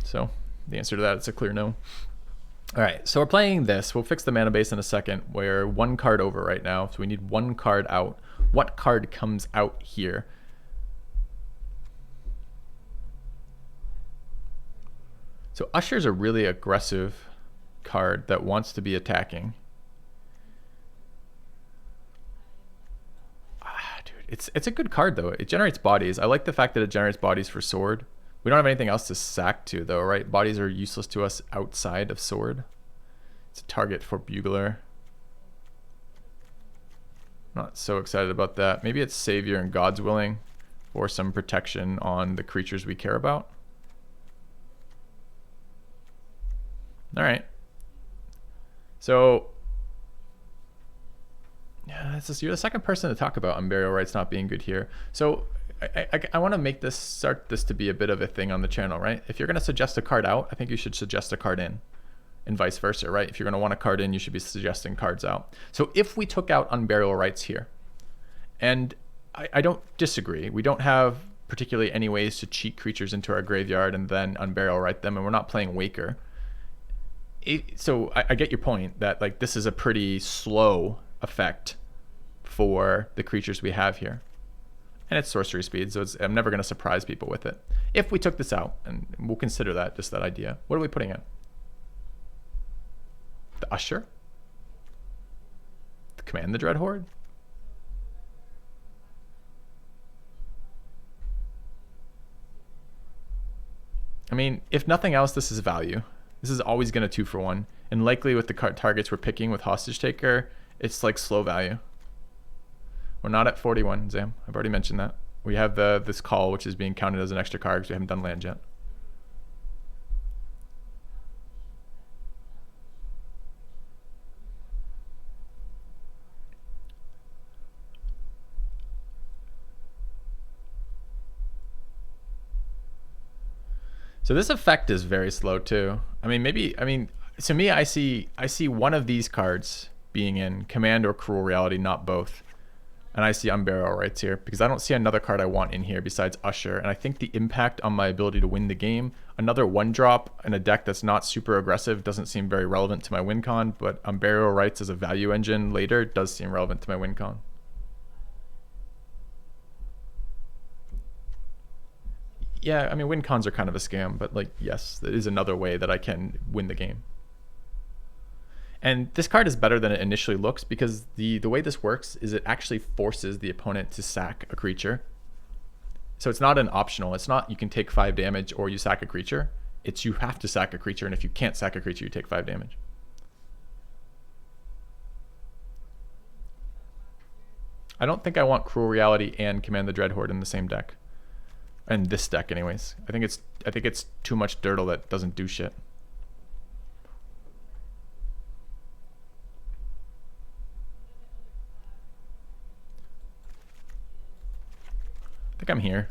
A: So the answer to that is a clear no. All right, so we're playing this. We'll fix the mana base in a second. We're one card over right now, so we need one card out. What card comes out here? So Usher's a really aggressive card that wants to be attacking. It's a good card though. It generates bodies. I like the fact that it generates bodies for Sword. We don't have anything else to sack to though, right? Bodies are useless to us outside of Sword. It's a target for Bugler. Not so excited about that. Maybe it's Savior and God's Willing for some protection on the creatures we care about. All right. So yeah, you're the second person to talk about Unburial Rites not being good here. So I want to make this, start this to be a bit of a thing on the channel, right? If you're going to suggest a card out, I think you should suggest a card in, and vice versa, right? If you're going to want a card in, you should be suggesting cards out. So if we took out Unburial Rites here, and I don't disagree, we don't have particularly any ways to cheat creatures into our graveyard and then Unburial Rite them, and we're not playing Waker. So I get your point that like this is a pretty slow effect for the creatures we have here, and it's sorcery speed, so I'm never going to surprise people with it. If we took this out, and we'll consider that, just that idea, what are we putting in? The Usher? The Command the Dread Horde? I mean, if nothing else, this is value. This is always going to 2-for-1, and likely with the targets we're picking with Hostage Taker, it's like slow value. We're not at 41, Zam. I've already mentioned that. We have this call, which is being counted as an extra card because we haven't done land yet. So this effect is very slow too. I mean, to me, I see one of these cards being in Command or Cruel Reality, not both. And I see Unburial Rights here because I don't see another card I want in here besides Usher. And I think the impact on my ability to win the game, another 1-drop in a deck that's not super aggressive doesn't seem very relevant to my win con, but Unburial Rights as a value engine later does seem relevant to my win con. Yeah, I mean, win cons are kind of a scam, but like, yes, there is another way that I can win the game. And this card is better than it initially looks because the way this works is it actually forces the opponent to sack a creature. So it's not an optional. It's not you can take 5 damage or you sack a creature. It's you have to sack a creature, and if you can't sack a creature, you take 5 damage. I don't think I want Cruel Reality and Command the Dreadhorde in the same deck. In this deck anyways. I think it's too much Dirtle that doesn't do shit. I think I'm here.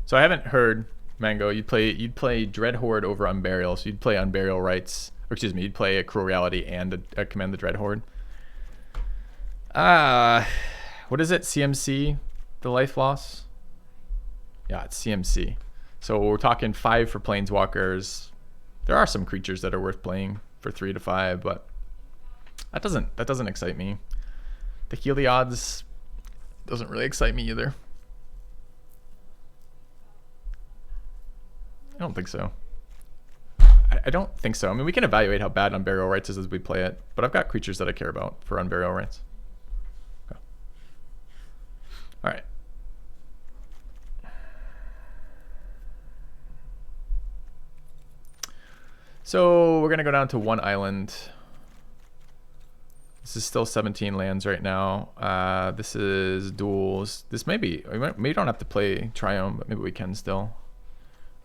A: So I haven't heard, Mango, you'd play Dreadhorde over Unburial, so you'd play Unburial Rights, or excuse me, you'd play a Cruel Reality and a Command the Dreadhorde. What is it? CMC, the life loss? Yeah, it's CMC. So we're talking 5 for Planeswalkers. There are some creatures that are worth playing for 3 to 5, but that doesn't excite me. The Heliod's doesn't really excite me either. I don't think so. I don't think so. I mean, we can evaluate how bad Unburial Rights is as we play it, but I've got creatures that I care about for Unburial Rights. Okay. All right. So we're going to go down to 1 island. This is still 17 lands right now. This is duels. This may be, we don't have to play Triome, but maybe we can still.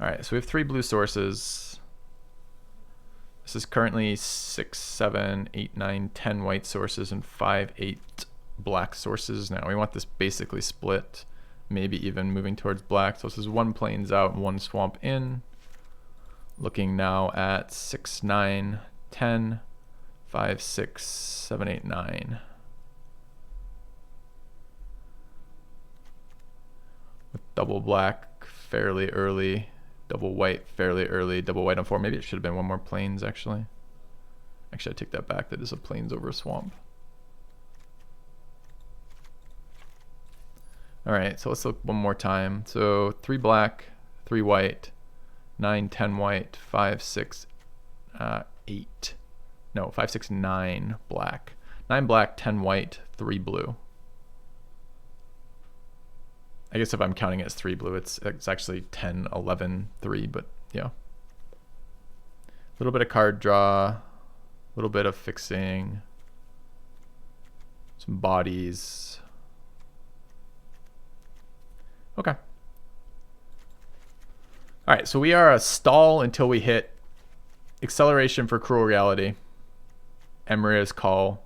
A: All right, so we have 3 blue sources. This is currently 6, 7, 8, 9, 10 white sources and 5, 8 black sources. Now we want this basically split, maybe even moving towards black. So this is 1 plains out and 1 swamp in. Looking now at 6, 9, 10, 5, 6, 7, 8, 9. With double black fairly early, double white fairly early, double white on 4. Maybe it should have been 1 more plains actually. Actually, I take that back. That is a plains over a swamp. All right, so let's look one more time. So 3 black, 3 white, 9, 10 white, 5, 6, 8. No, 5, 6, 9 black. 9 black, 10 white, 3 blue. I guess if I'm counting it as 3 blue, it's actually 10, 11, 3, but yeah. A little bit of card draw, a little bit of fixing, some bodies. Okay. All right, so we are a stall until we hit Acceleration for Cruel Reality, Emry's Call,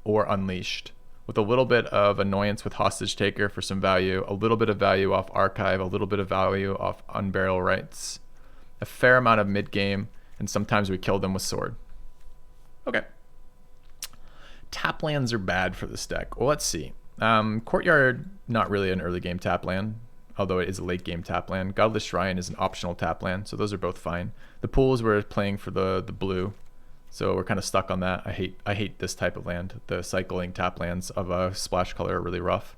A: or Unleashed, with a little bit of annoyance with Hostage Taker for some value, a little bit of value off Archive, a little bit of value off Unburial Rights, a fair amount of mid-game, and sometimes we kill them with Sword. Okay. Tap lands are bad for this deck. Well, let's see. Courtyard, not really an early game tap land, although it is a late game tap land. Godless Shrine is an optional tap land, so those are both fine. The pools we're playing for the blue, so we're kind of stuck on that. I hate this type of land. The cycling tap lands of a splash color are really rough.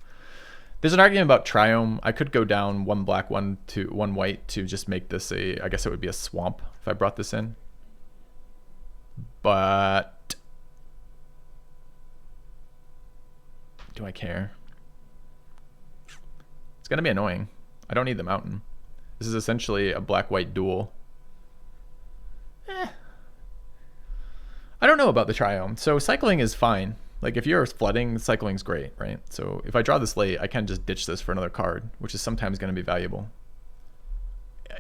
A: There's an argument about Triome. I could go down 1 black, 1 white to just make this I guess it would be a swamp if I brought this in. But do I care? It's gonna be annoying. I don't need the mountain. This is essentially a black-white duel. I don't know about the Triome. So cycling is fine. Like if you're flooding, cycling's great, right? So if I draw this late, I can just ditch this for another card, which is sometimes going to be valuable.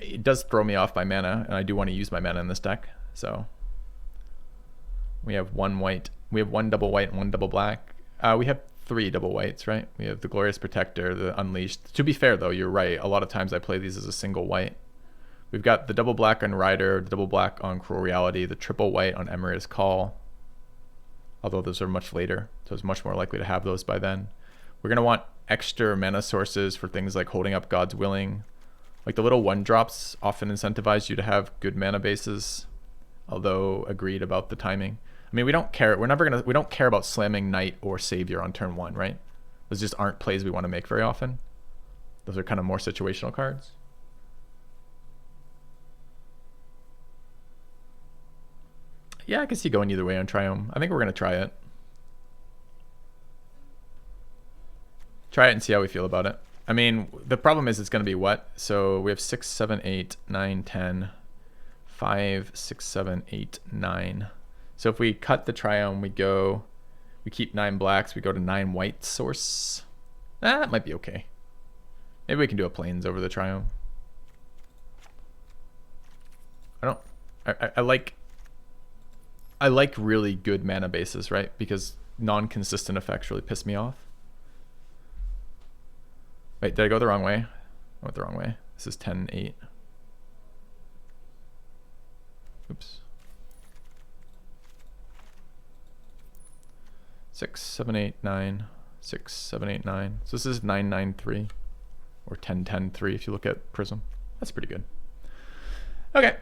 A: It does throw me off my mana, and I do want to use my mana in this deck. So we have 1 white. We have 1 double white and 1 double black. We have 3 double whites, right? We have the Glorious Protector, the Unleashed. To be fair, though, you're right. A lot of times I play these as a single white. We've got the double black on Rider, the double black on Cruel Reality, the triple white on Emry's Call. although those are much later, so it's much more likely to have those by then. We're going to want extra mana sources for things like holding up God's Willing. Like the little 1-drops often incentivize you to have good mana bases, although agreed about the timing. I mean, we don't care. We don't care about slamming Knight or Savior on turn 1, right? Those just aren't plays we want to make very often. Those are kind of more situational cards. Yeah, I can see going either way on Triome. I think we're going to try it. Try it and see how we feel about it. I mean, the problem is it's going to be what? So we have 6, 7, 8, 9, 10, 5, 6, 7, 8, 9. So if we cut the Triome, we keep 9 blacks, we go to 9 white source. That might be okay. Maybe we can do a plains over the Triome. I like really good mana bases, right? Because non-consistent effects really piss me off. Wait, did I go the wrong way? I went the wrong way. This is 10, 8. Oops. 6, 7, 8, 9. 6, 7, 8, 9. So this is 9, 9, 3. Or 10, 10, 3 if you look at Prism. That's pretty good. Okay.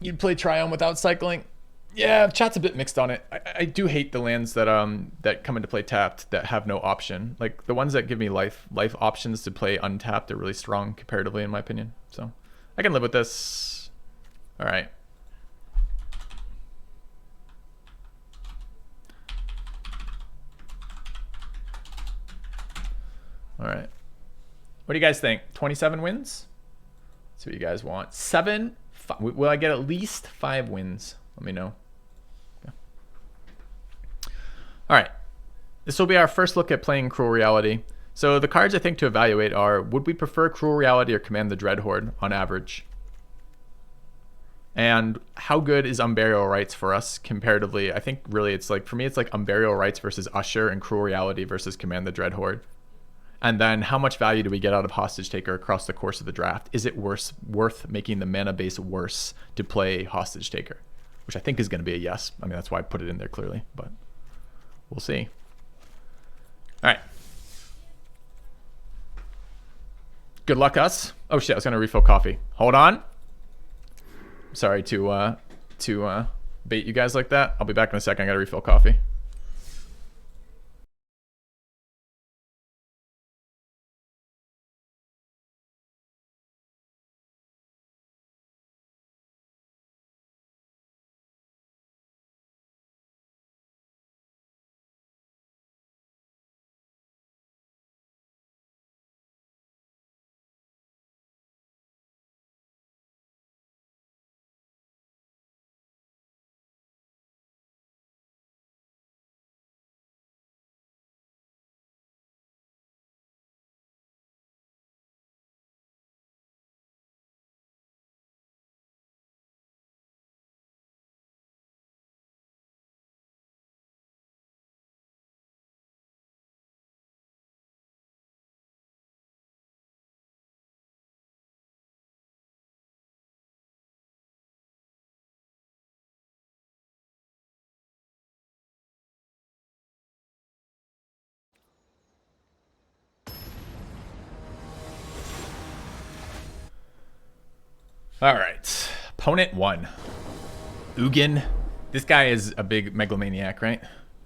A: You'd play Triome without cycling? Yeah, chat's a bit mixed on it. I do hate the lands that that come into play tapped that have no option. Like the ones that give me life options to play untapped are really strong comparatively in my opinion. So I can live with this. All right. All right. What do you guys think? 27 wins? That's what you guys want. 7. Will I get at least 5 wins? Let me know. Okay. All right. This will be our first look at playing Cruel Reality. So the cards I think to evaluate are, would we prefer Cruel Reality or Command the Dreadhorde on average? And how good is Unburial Rites for us comparatively? I think really it's like, for me, it's like Unburial Rites versus Usher and Cruel Reality versus Command the Dreadhorde. And then how much value do we get out of Hostage Taker across the course of the draft? Is it worth making the mana base worse to play Hostage Taker? Which I think is going to be a yes. I mean, that's why I put it in there clearly, but we'll see. All right. Good luck, us. Oh shit, I was going to refill coffee. Hold on. Sorry to bait you guys like that. I'll be back in a second. I got to refill coffee. All right. Opponent 1. Ugin. This guy is a big megalomaniac, right?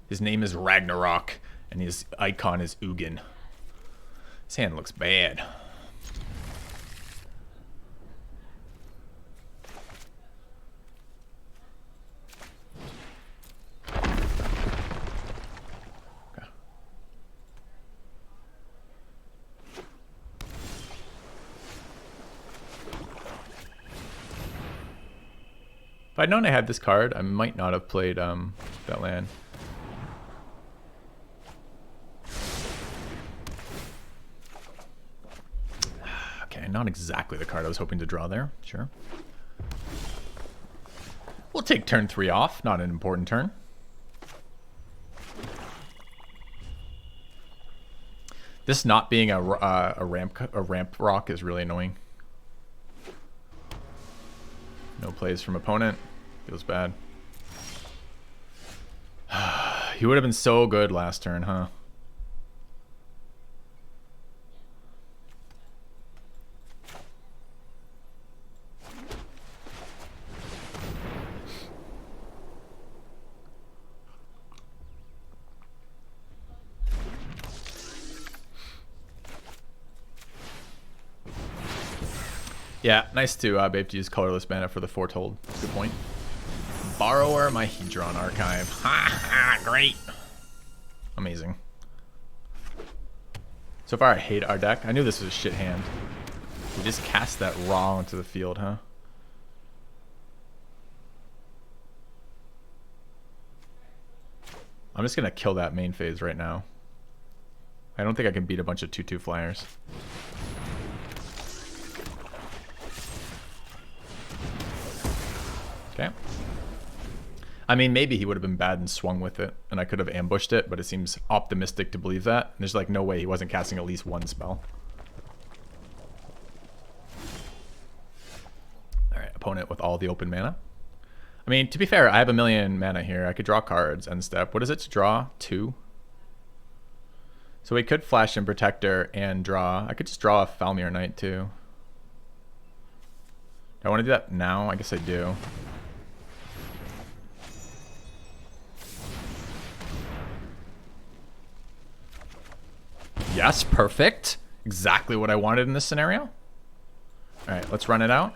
A: His name is Ragnarok, and his icon is Ugin. His hand looks bad. If I'd known I had this card, I might not have played that land. Okay, not exactly the card I was hoping to draw there. Sure. We'll take turn 3 off. Not an important turn. This not being a ramp rock is really annoying. No plays from opponent. Feels bad. He would have been so good last turn, huh? Yeah, nice to be able to use colorless mana for the Foretold. Good point. Borrower my Hedron Archive. Ha ha, great. Amazing. So far I hate our deck. I knew this was a shit hand. We just cast that raw into the field, huh? I'm just gonna kill that main phase right now. I don't think I can beat a bunch of 2/2 flyers. Okay. I mean, maybe he would have been bad and swung with it, and I could have ambushed it, but it seems optimistic to believe that. There's like no way he wasn't casting at least one spell. Alright, opponent with all the open mana. I mean, to be fair, I have 1,000,000 mana here. I could draw cards end step. What is it to draw? 2? So we could flash in Protector and draw. I could just draw a Falmir Knight too. Do I want to do that now? I guess I do. Yes, perfect. Exactly what I wanted in this scenario. Alright, let's run it out.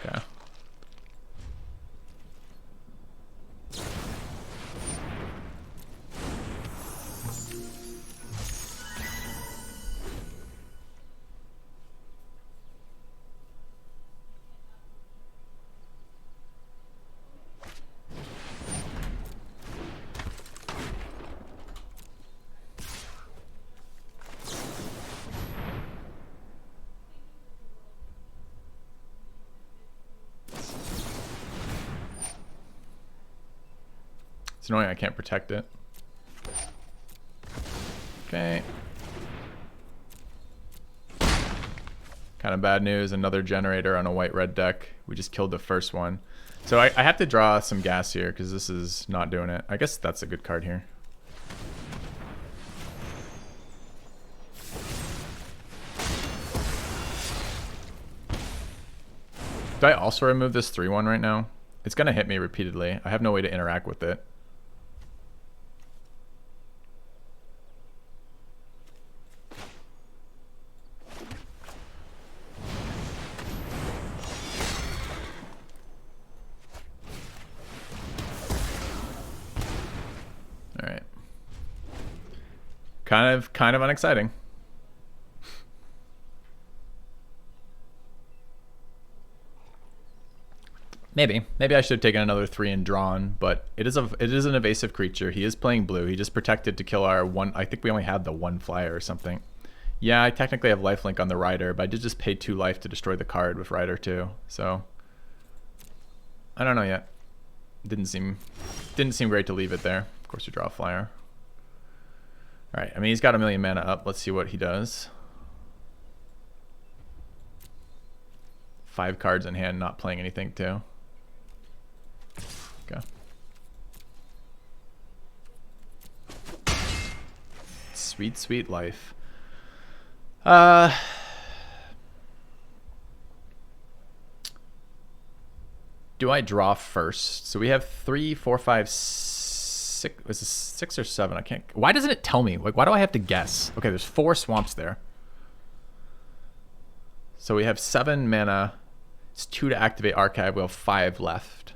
A: Okay. It's annoying I can't protect it. Okay. Kind of bad news. Another generator on a white-red deck. We just killed the first one. So I have to draw some gas here because this is not doing it. I guess that's a good card here. Do I also remove this 3/1 right now? It's going to hit me repeatedly. I have no way to interact with it. Alright. Kind of unexciting. Maybe I should have taken another 3 and drawn, but it is an evasive creature. He is playing blue. He just protected to kill our one. I think we only had the 1 flyer or something. Yeah, I technically have lifelink on the Rider, but I did just pay 2 life to destroy the card with Rider too. So I don't know yet. Didn't seem great to leave it there. Of course, you draw a flyer. All right. I mean, he's got 1,000,000 mana up. Let's see what he does. 5 cards in hand, not playing anything too. Okay. Sweet, sweet life. Do I draw first? So we have 3, 4, 5, 6. Was this 6 or 7? I can't. Why doesn't it tell me? Like, why do I have to guess? Okay, there's 4 swamps there. So we have 7 mana. It's 2 to activate Archive. We have 5 left.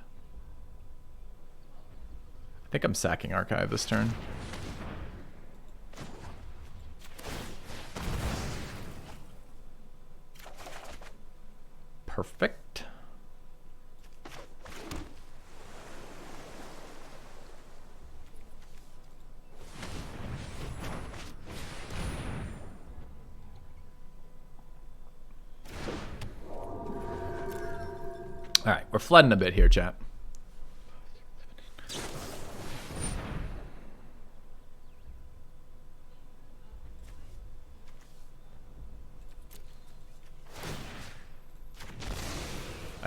A: I think I'm sacking Archive this turn. Perfect. All right, we're flooding a bit here, chat.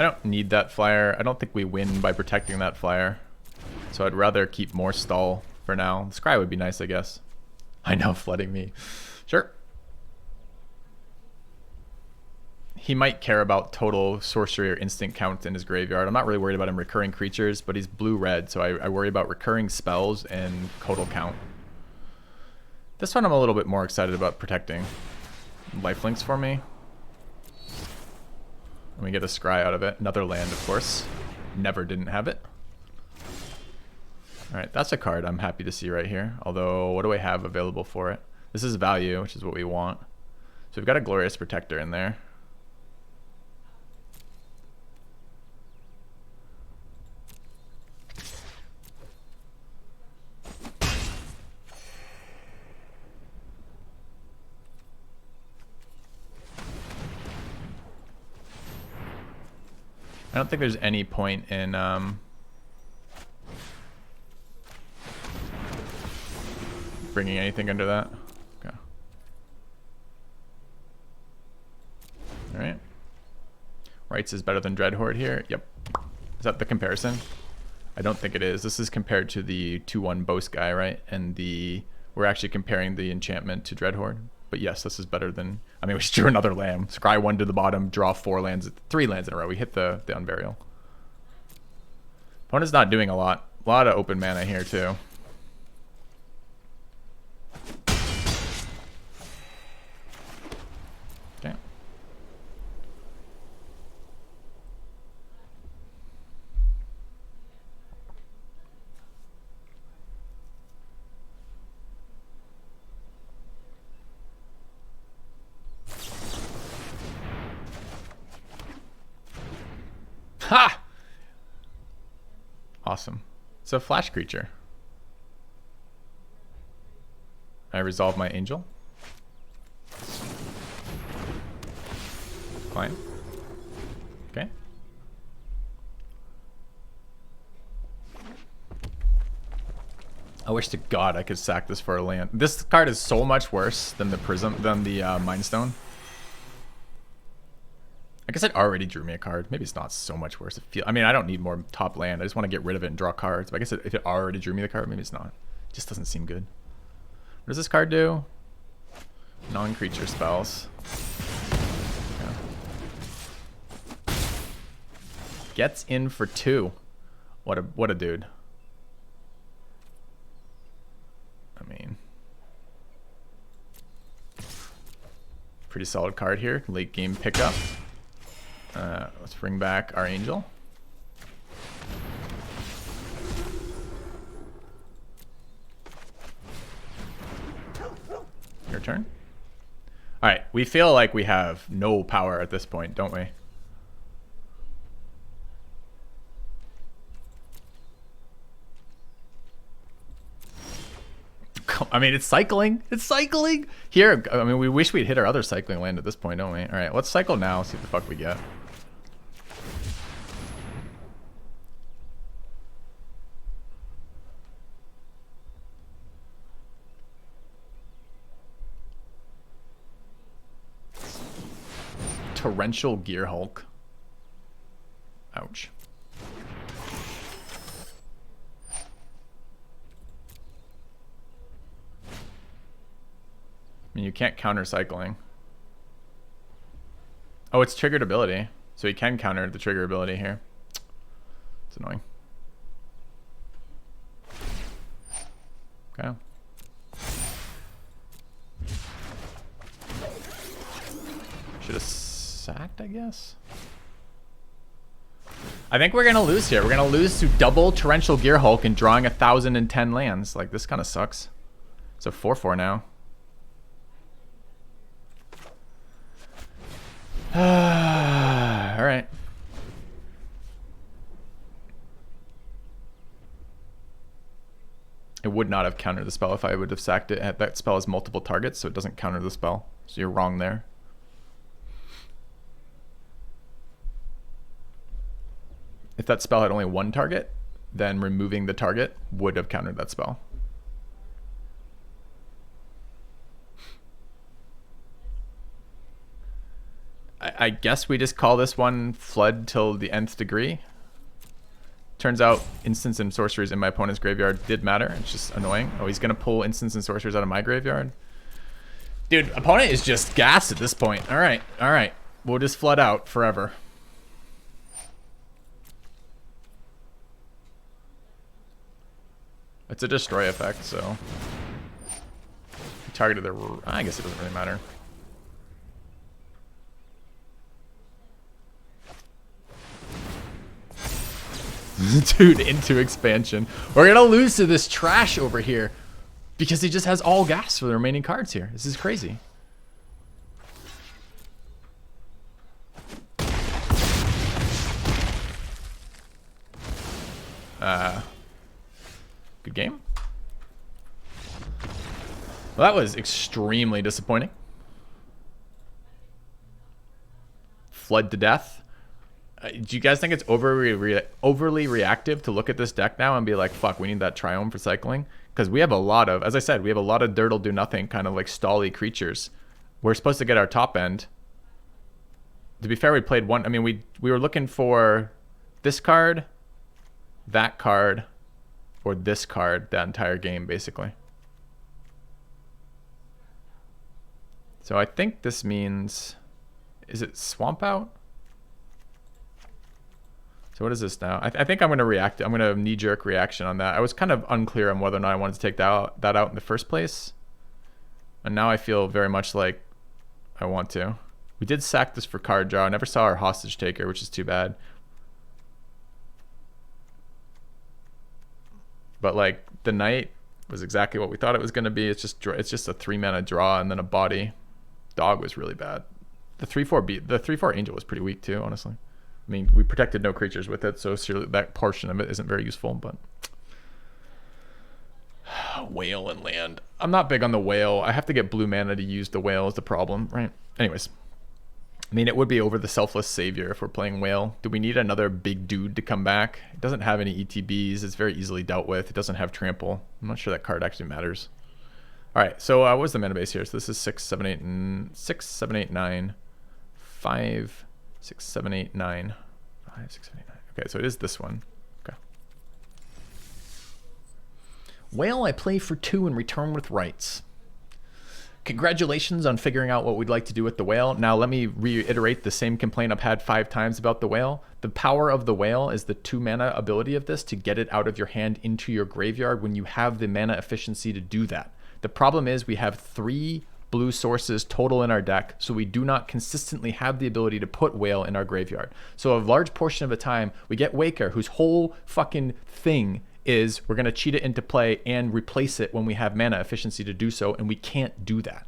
A: I don't need that flyer. I don't think we win by protecting that flyer. So I'd rather keep more stall for now. The scry would be nice, I guess. I know, flooding me. Sure. He might care about total sorcery or instant count in his graveyard. I'm not really worried about him recurring creatures, but he's blue-red, so I worry about recurring spells and total count. This one I'm a little bit more excited about protecting. Lifelinks for me. And we get a scry out of it. Another land, of course. Never didn't have it. Alright, that's a card I'm happy to see right here. Although, what do I have available for it? This is value, which is what we want. So we've got a Glorious Protector in there. I don't think there's any point in bringing anything under that. Okay. All right. Rights is better than Dreadhorde here. Yep. Is that the comparison? I don't think it is. This is compared to the 2/1 Boast guy, right? And we're actually comparing the enchantment to Dreadhorde. But yes, this is better than... I mean, we just drew another land. Scry 1 to the bottom, draw 3 lands in a row. We hit the Unburial. Opponent's not doing a lot. A lot of open mana here, too. Okay. Ha! Awesome. It's a flash creature. I resolve my angel. Fine. Okay. I wish to God I could sack this for a land. This card is so much worse than the Mind Stone. I guess it already drew me a card. Maybe it's not so much worse. I mean, I don't need more top land. I just want to get rid of it and draw cards. But I guess if it already drew me the card, maybe it's not. It just doesn't seem good. What does this card do? Non-creature spells. Yeah. Gets in for 2. What a dude. I mean, pretty solid card here. Late game pickup. Let's bring back our angel. Your turn. All right, we feel like we have no power at this point, don't we? I mean, it's cycling. It's cycling. Here, I mean, we wish we'd hit our other cycling land at this point, don't we? All right, let's cycle now, see what the fuck we get. Torrential Gear Hulk. Ouch. I mean, you can't counter cycling. Oh, it's triggered ability. So he can counter the trigger ability here. It's annoying. Okay. Should have sacked, I guess. I think we're gonna lose here. We're gonna lose to double Torrential Gear Hulk and drawing 1,010 lands. Like, this kind of sucks. It's a 4/4 now. All right. It would not have countered the spell if I would have sacked it. That spell has multiple targets, so it doesn't counter the spell. So you're wrong there. If that spell had only one target, then removing the target would have countered that spell. I guess we just call this one Flood till the nth degree. Turns out instants and sorceries in my opponent's graveyard did matter. It's just annoying. Oh, he's going to pull instants and sorceries out of my graveyard. Dude, opponent is just gassed at this point. All right, all right. We'll just flood out forever. It's a destroy effect, so... He targeted the... I guess it doesn't really matter. Dude, into expansion. We're gonna lose to this trash over here because he just has all gas for the remaining cards here. This is crazy. Good game. Well, that was extremely disappointing. Flood to death. Do you guys think it's overly reactive to look at this deck now and be like, fuck, we need that Triome for cycling? Because we have a lot of, as I said, we have a lot of dirt'll do nothing kind of like stally creatures. We're supposed to get our top end. To be fair, we played one. I mean, we were looking for this card, that card, or this card that entire game, basically. So I think this means, is it Swamp Out? So what is this now? I think I'm going to react. I'm going to knee-jerk reaction on that. I was kind of unclear on whether or not I wanted to take that out in the first place. And now I feel very much like I want to. We did sack this for card draw. I never saw our hostage taker, which is too bad. But like the knight was exactly what we thought it was going to be. It's just a 3-mana draw and then a body. Dog was really bad. The 3/4 angel was pretty weak too, honestly. I mean, we protected no creatures with it, so surely that portion of it isn't very useful, but... Whale and land. I'm not big on the whale. I have to get blue mana to use the whale is the problem, right? Anyways. I mean, it would be over the Selfless Savior if we're playing whale. Do we need another big dude to come back? It doesn't have any ETBs. It's very easily dealt with. It doesn't have trample. I'm not sure that card actually matters. All right, so what was the mana base here? So this is 6, 7, 8, and 6, 7, 8, 9, 5, 6, 7, 8, 9, 5, 6, 7, 8, 9. Okay, so it is this one. Okay. Whale, I play for 2 and return with rights. Congratulations on figuring out what we'd like to do with the whale. Now let me reiterate the same complaint I've had 5 times about the whale. The power of the whale is the 2 mana ability of this to get it out of your hand into your graveyard when you have the mana efficiency to do that. The problem is we have 3 blue sources total in our deck, so we do not consistently have the ability to put whale in our graveyard. So a large portion of the time, we get Waker, whose whole fucking thing is we're going to cheat it into play and replace it when we have mana efficiency to do so, and we can't do that.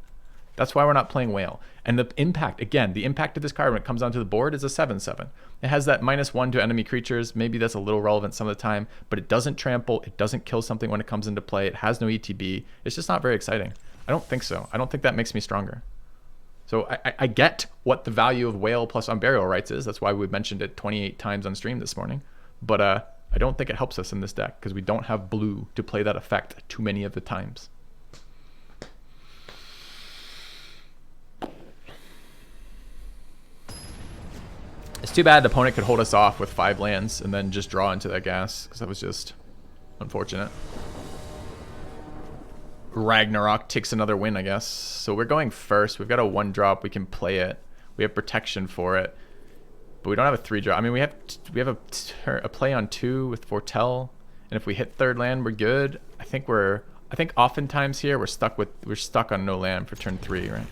A: That's why we're not playing whale. And the impact, again, the impact of this card when it comes onto the board is a 7/7. It has that -1 to enemy creatures. Maybe that's a little relevant some of the time, but it doesn't trample. It doesn't kill something when it comes into play. It has no ETB. It's just not very exciting. I don't think so. I don't think that makes me stronger. So I get what the value of whale plus Unburial Rights is. That's why we mentioned it 28 times on stream this morning. But I don't think it helps us in this deck because we don't have blue to play that effect too many of the times. It's too bad the opponent could hold us off with 5 lands and then just draw into that gas, because that was just unfortunate. Ragnarok takes another win, I guess. So we're going first. We've got a 1-drop. We can play it. We have protection for it, but we don't have a 3-drop. I mean, we have a play on 2 with Foretell, and if we hit 3rd land, we're good. I think oftentimes here we're stuck on no land for turn 3, right?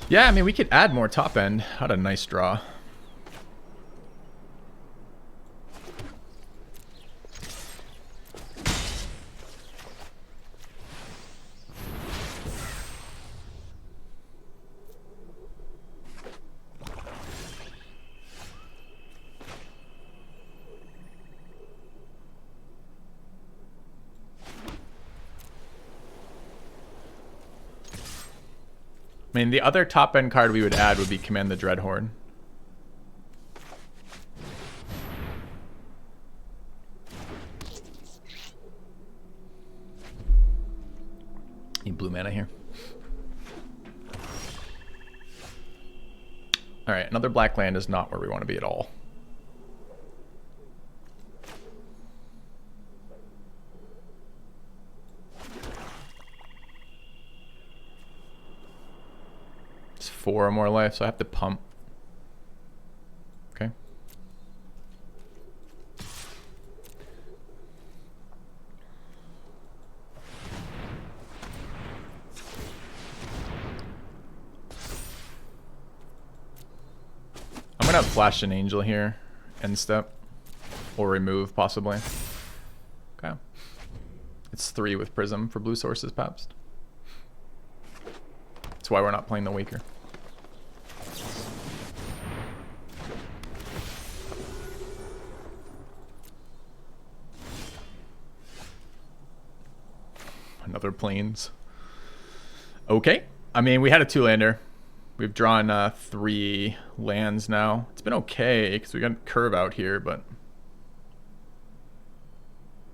A: Yeah, I mean, we could add more top end. Had a nice draw. I mean, the other top end card we would add would be Command the Dreadhorde. Need blue mana here. Alright, another black land is not where we want to be at all. It's 4 or more life, so I have to pump. Okay. I'm gonna flash an angel here, end step, or remove possibly. Okay. It's 3 with Prism for blue sources, Pabst. That's why we're not playing the weaker. Another plains. Okay. I mean, we had a 2-lander. We've drawn 3 lands now. It's been okay because we got curve out here, but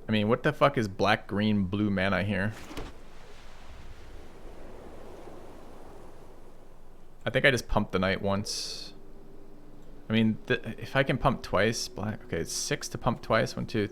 A: I mean, what the fuck is black, green, blue mana here? I think I just pumped the knight once. I mean, if I can pump twice, black. Okay, it's 6 to pump twice. 1, 2.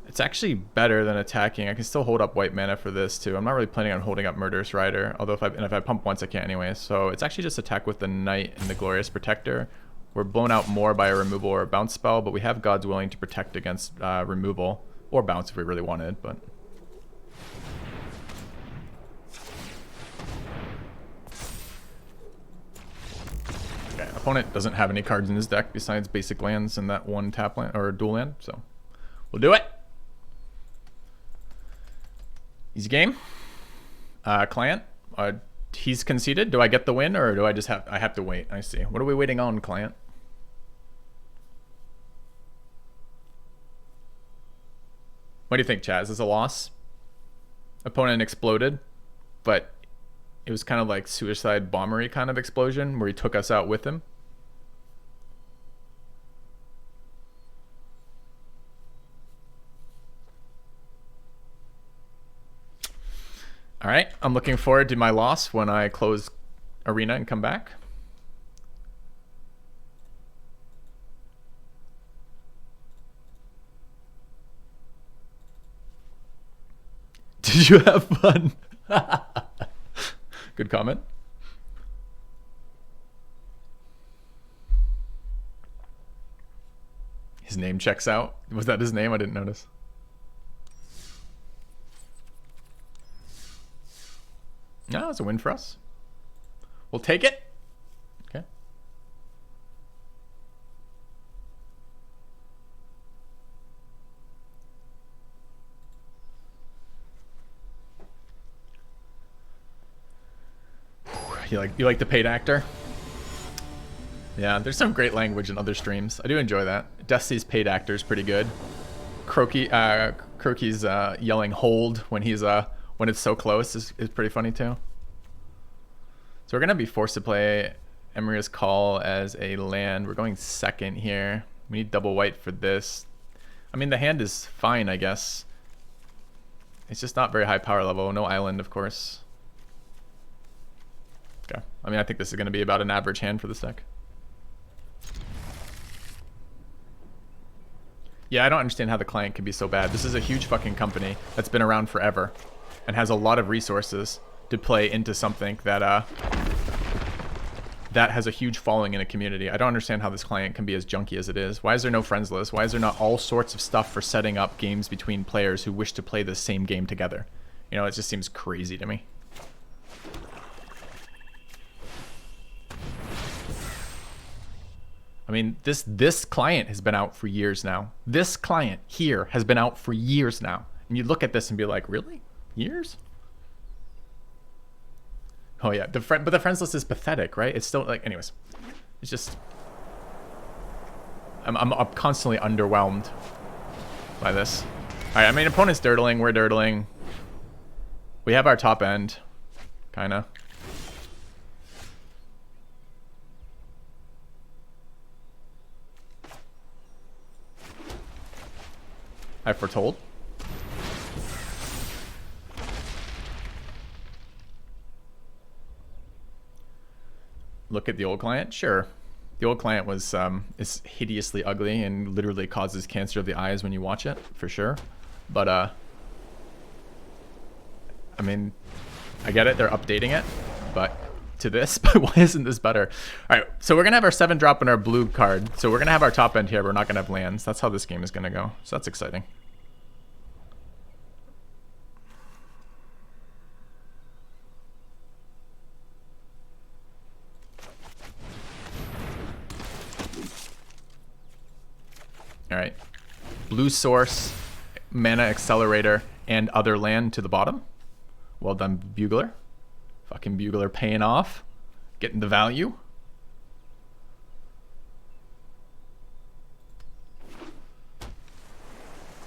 A: It's actually better than attacking. I can still hold up white mana for this too. I'm not really planning on holding up Murderous Rider, although if I pump once I can't anyway. So it's actually just attack with the Knight and the Glorious Protector. We're blown out more by a removal or a bounce spell, but we have God's Willing to protect against removal or bounce if we really wanted. But okay, opponent doesn't have any cards in his deck besides basic lands and that 1 tap land or dual land, so we'll do it. Easy game. Client, he's conceded. Do I get the win or do I just have to wait? I see. What are we waiting on, client? What do you think, Chaz? Is this a loss? Opponent exploded, but it was kind of like suicide bombery kind of explosion where he took us out with him. All right, I'm looking forward to my loss when I close arena and come back. Did you have fun? Good comment. His name checks out. Was that his name? I didn't notice. No, it's a win for us. We'll take it. Okay. You like the paid actor? Yeah, there's some great language in other streams. I do enjoy that. Dusty's paid actor is pretty good. Croaky's yelling "hold" when he's when it's so close is pretty funny too. So we're gonna be forced to play Emryr's Call as a land. We're going second here. We need double white for this. I mean, the hand is fine, I guess. It's just not very high power level. No island, of course. Okay. I mean, I think this is gonna be about an average hand for this deck. Yeah, I don't understand how the client can be so bad. This is a huge fucking company that's been around forever and has a lot of resources to play into something that that has a huge following in a community. I don't understand how this client can be as junky as it is. Why is there no friends list? Why is there not all sorts of stuff for setting up games between players who wish to play the same game together? You know, it just seems crazy to me. I mean, this client has been out for years now. This client here has been out for years now. And you look at this and be like, really? Years? Oh yeah, but the friends list is pathetic, right? It's still like, anyways, it's just, I'm constantly underwhelmed by this. All right, I mean, opponent's dirtling, we're dirtling. We have our top end, kinda. I foretold. look at the old client? Sure. The old client was is hideously ugly and literally causes cancer of the eyes when you watch it, for sure. But I mean, I get it, they're updating it, but to this, but why isn't this better? All right, so we're gonna have our 7 drop in our blue card. So we're gonna have our top end here, we're not gonna have lands. That's how this game is gonna go. So that's exciting. All right, blue source, mana accelerator, and other land to the bottom. Well done, Bugler. Fucking Bugler paying off, getting the value.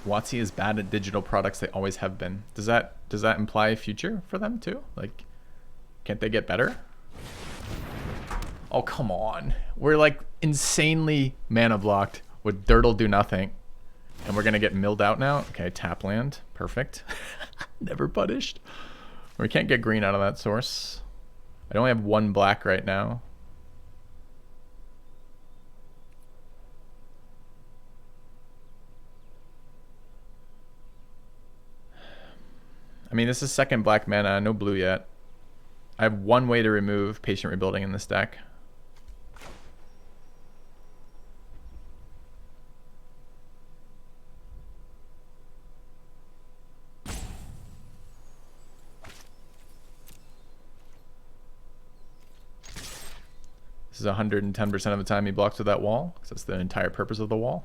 A: WotC is bad at digital products. They always have been. Does that imply a future for them too? Like, can't they get better? Oh, come on. We're like insanely mana blocked with Dirt'll do nothing. And we're gonna get milled out now. Okay, tap land. Perfect. Never punished. We can't get green out of that source. I only have 1 black right now. I mean, this is 2nd black mana, no blue yet. I have 1 way to remove Patient Rebuilding in this deck. This is 110% of the time he blocks with that wall, because that's the entire purpose of the wall.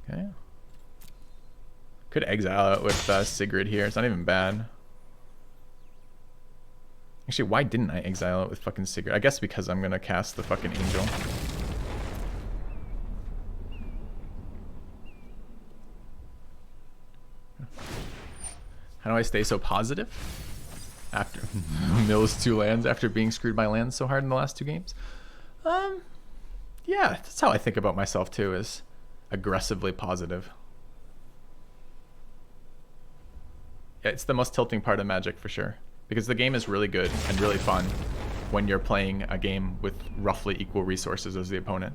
A: Okay. Could exile it with Sigrid here. It's not even bad. Actually, why didn't I exile it with fucking Sigrid? I guess because I'm going to cast the fucking Angel. How do I stay so positive? After mills 2 lands after being screwed by lands so hard in the last 2 games. Yeah, that's how I think about myself too, is aggressively positive. Yeah, it's the most tilting part of Magic for sure, because the game is really good and really fun when you're playing a game with roughly equal resources as the opponent.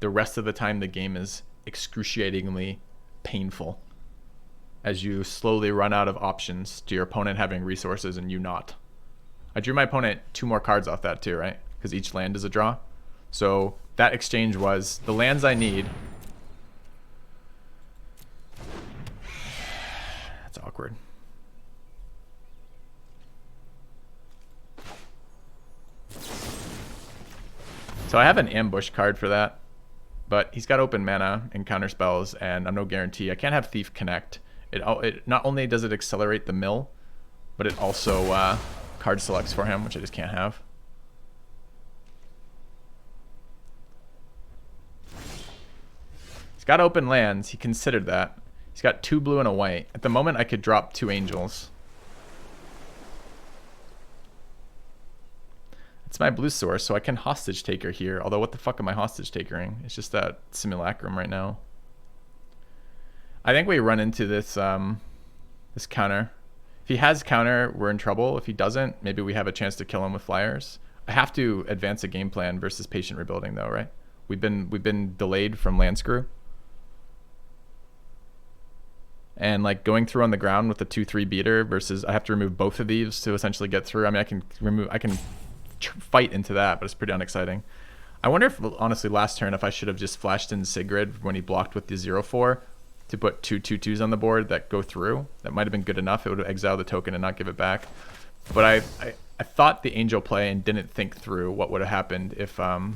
A: The rest of the time the game is excruciatingly painful as you slowly run out of options to your opponent having resources and you not. I drew my opponent 2 more cards off that too, right? Because each land is a draw. So that exchange was the lands I need. That's awkward. So I have an ambush card for that, but he's got open mana and counter spells, and I'm no guarantee. I can't have Thief connect. It not only does it accelerate the mill, but it also card selects for him, which I just can't have. He's got open lands. He considered that. He's got 2 blue and a white. At the moment, I could drop 2 angels. It's my blue source, so I can hostage taker here. Although, what the fuck am I hostage takering? It's just that simulacrum right now. I think we run into this this counter. If he has counter, we're in trouble. If he doesn't, maybe we have a chance to kill him with flyers. I have to advance a game plan versus patient rebuilding though, right? We've been delayed from land screw. And like going through on the ground with a 2/3 beater versus I have to remove both of these to essentially get through. I mean, I can fight into that, but it's pretty unexciting. I wonder if honestly last turn if I should have just flashed in Sigrid when he blocked with the 0/4 to put 2 2/2s on the board that go through. That might have been good enough. It would have exiled the token and not give it back. But I thought the angel play and didn't think through what would have happened if I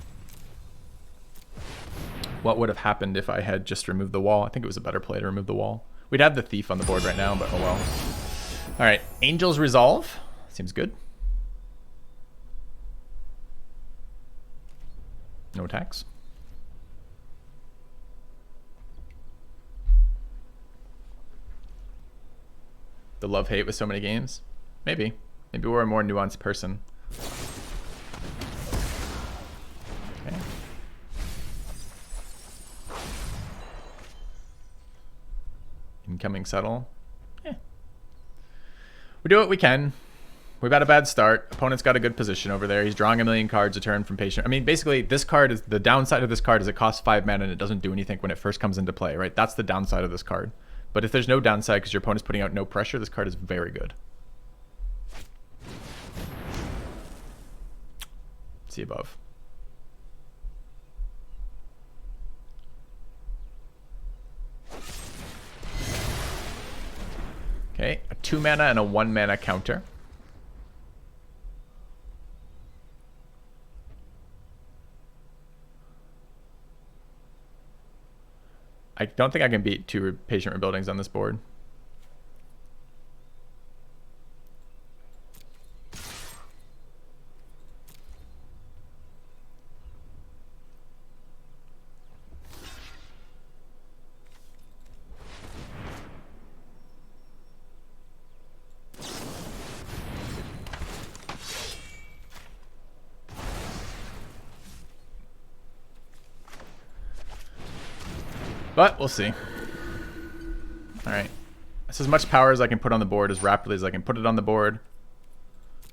A: had just removed the wall. I think it was a better play to remove the wall. We'd have the thief on the board right now, but oh well. All right, Angel's Resolve. Seems good. No attacks. The love-hate with so many games? Maybe. Maybe we're a more nuanced person. Okay. Incoming settle. We do what we can. We've had a bad start. Opponent's got a good position over there. He's drawing a million cards a turn from Patient. I mean, basically, this card is the downside of this card is it costs 5 mana and it doesn't do anything when it first comes into play, right? That's the downside of this card. But if there's no downside because your opponent's putting out no pressure, this card is very good. See above. Okay, a 2 mana and a 1 mana counter. I don't think I can beat 2 Patient Rebuildings on this board. But we'll see. Alright. That's as much power as I can put on the board as rapidly as I can put it on the board.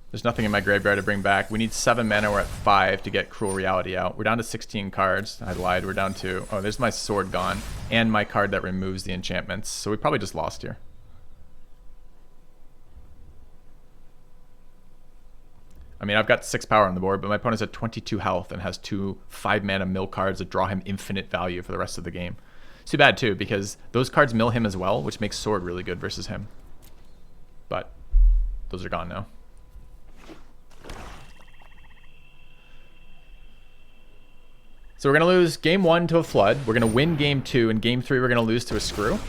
A: There's nothing in my graveyard to bring back. We need 7 mana. We're at 5 to get Cruel Reality out. We're down to 16 cards. I lied. We're down to... Oh, there's my sword gone. And my card that removes the enchantments. So we probably just lost here. I mean, I've got 6 power on the board, but my opponent's at 22 health and has 2 5 mana mill cards that draw him infinite value for the rest of the game. It's too bad, too, because those cards mill him as well, which makes Sword really good versus him. But those are gone now. So we're going to lose game 1 to a Flood. We're going to win game 2, and game 3 we're going to lose to a Screw.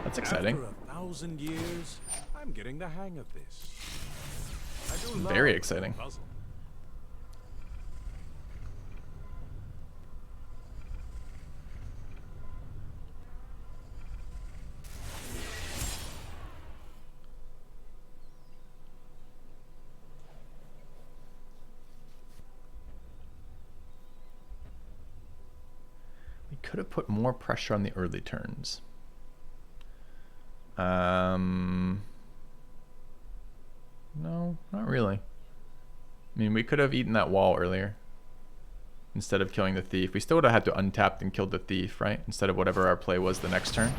A: That's exciting.
D: After 1,000 years, I'm getting the hang of this. I do love
A: Very exciting.
D: puzzle.
A: We could have put more pressure on the early turns. No, not really. I mean, we could have eaten that wall earlier instead of killing the thief. We still would have had to untap and killed the thief, right? Instead of whatever our play was the next turn.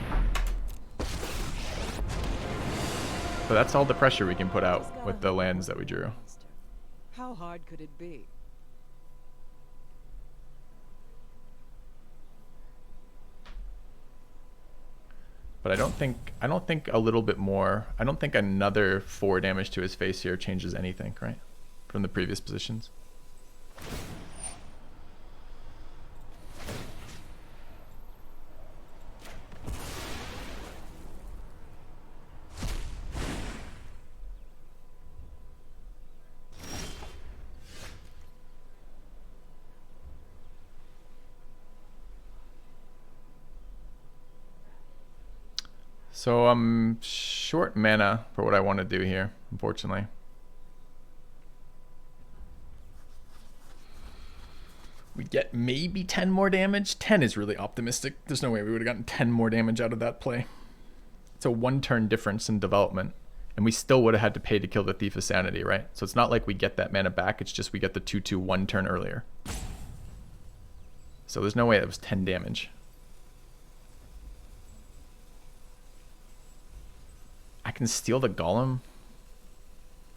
A: But that's all the pressure we can put out with the lands that we drew.
E: How hard could it be?
A: But I don't think a little bit more. I don't think another 4 damage to his face here changes anything, right? From the previous positions. So I'm short mana for what I want to do here, unfortunately. We get maybe 10 more damage. 10 is really optimistic. There's no way we would have gotten 10 more damage out of that play. It's a 1-turn difference in development. And we still would have had to pay to kill the Thief of Sanity, right? So it's not like we get that mana back. It's just we get the 2/2 1 turn earlier. So there's no way that was 10 damage. I can steal the Golem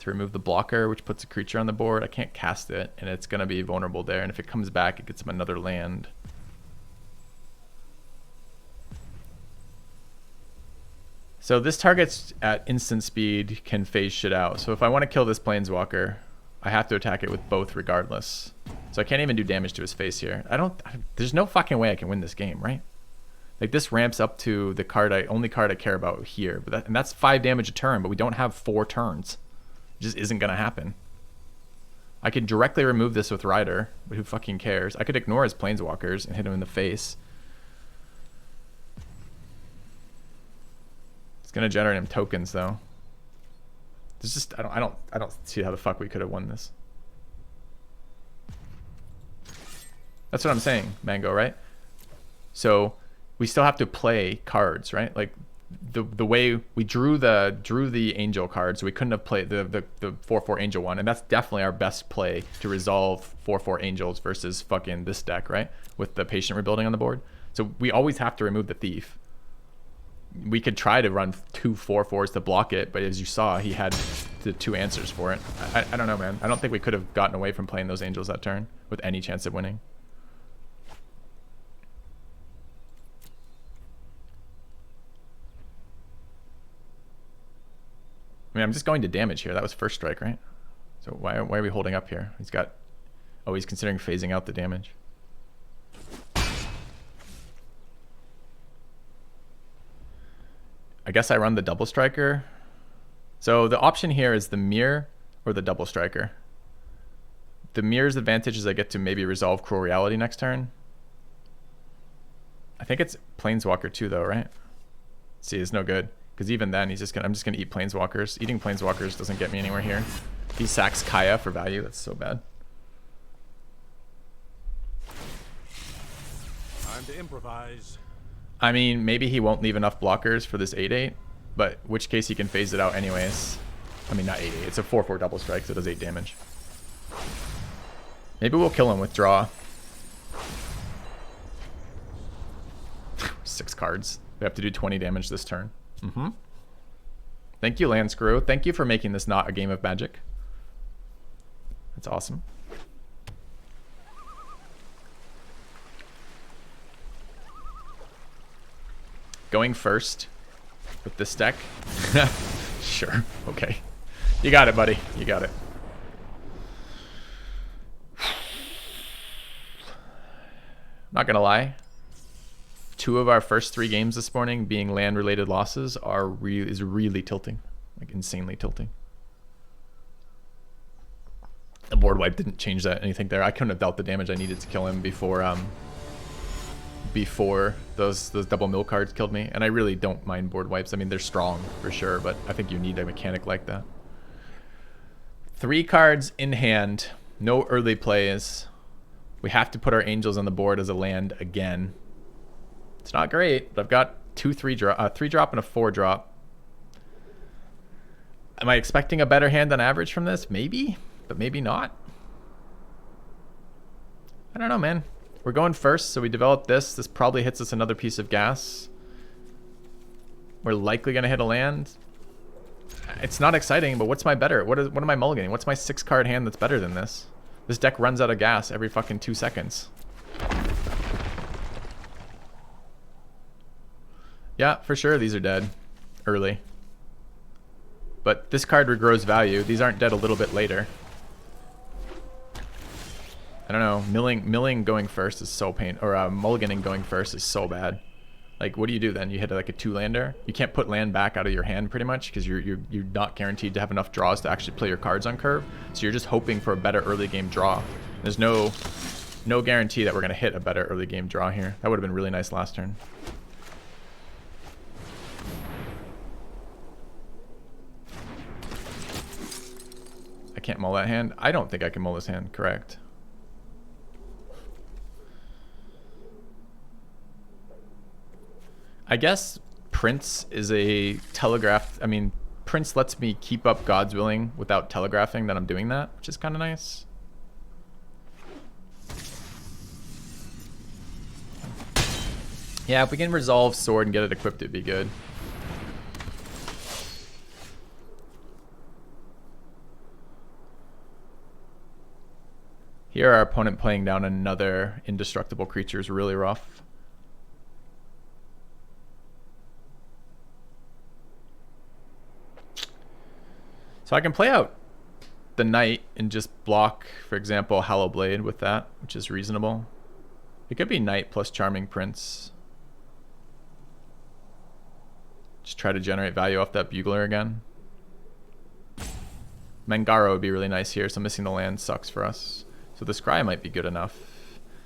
A: to remove the blocker, which puts a creature on the board. I can't cast it, and it's going to be vulnerable there. And if it comes back, it gets him another land. So this target's at instant speed can phase shit out. So if I want to kill this Planeswalker, I have to attack it with both regardless. So I can't even do damage to his face here. There's no fucking way I can win this game, right? Like, this ramps up to the only card I care about here. And that's 5 damage a turn, but we don't have 4 turns. It just isn't going to happen. I could directly remove this with Rider, but who fucking cares? I could ignore his Planeswalkers and hit him in the face. It's going to generate him tokens, though. There's just, I don't see how the fuck we could have won this. That's what I'm saying, Mango, right? So we still have to play cards, right? Like, the way we drew the angel card, so we couldn't have played the 4/4 angel one, and that's definitely our best play to resolve 4/4 angels versus fucking this deck, right? With the patient rebuilding on the board. So we always have to remove the thief. We could try to run 2 4/4s to block it, but as you saw, he had the 2 answers for it. I don't know, man. I don't think we could have gotten away from playing those angels that turn with any chance of winning. I mean, I'm just going to damage here. That was first strike, right? So why are we holding up here? He's got... Oh, he's considering phasing out the damage. I guess I run the double striker. So the option here is the mirror or the double striker. The mirror's advantage is I get to maybe resolve Cruel Reality next turn. I think it's Planeswalker too, though, right? See, it's no good. Because even then, I'm just gonna eat Planeswalkers. Eating Planeswalkers doesn't get me anywhere here. He sacks Kaya for value. That's so bad.
D: Time to improvise.
A: I mean, maybe he won't leave enough blockers for this 8/8, but in which case he can phase it out anyways. I mean, not 8/8. It's a 4/4 double strike, so it does 8 damage. Maybe we'll kill him with draw. 6 cards. We have to do 20 damage this turn. Thank you, Land Screw. Thank you for making this not a game of Magic. That's awesome. Going first with this deck. Sure. Okay. You got it, buddy. You got it. Not gonna lie. 2 of our first 3 games this morning being land-related losses is really tilting, like insanely tilting. The board wipe didn't change that anything there. I couldn't have dealt the damage I needed to kill him before those double mill cards killed me, and I really don't mind board wipes. I mean, they're strong for sure, but I think you need a mechanic like that. 3 cards in hand, no early plays. We have to put our angels on the board as a land again. It's not great, but I've got 2 3 drop and a 4 drop. Am I expecting a better hand on average from this? Maybe, but maybe not. I don't know, man. We're going first, so we developed this. This probably hits us another piece of gas. We're likely gonna hit a land. It's not exciting, but what's my better? What am I mulliganing? What's my 6 card hand that's better than this? This deck runs out of gas every fucking 2 seconds. Yeah, for sure these are dead early. But this card regrows value. These aren't dead a little bit later. I don't know. Milling going first is so pain, or mulliganing going first is so bad. Like, what do you do then? You hit like a 2-lander. You can't put land back out of your hand pretty much because you're not guaranteed to have enough draws to actually play your cards on curve. So you're just hoping for a better early game draw. There's no guarantee that we're gonna hit a better early game draw here. That would have been really nice last turn. I can't mull that hand. I don't think I can mull this hand. Correct. I guess Prince is a telegraph. I mean, Prince lets me keep up God's Willing without telegraphing that I'm doing that, which is kind of nice. Yeah, if we can resolve Sword and get it equipped, it'd be good. Here, our opponent playing down another indestructible creature is really rough. So I can play out the Knight and just block, for example, Hallow Blade with that, which is reasonable. It could be Knight plus Charming Prince. Just try to generate value off that Bugler again. Mangaro would be really nice here, so missing the land sucks for us. So the Scry might be good enough.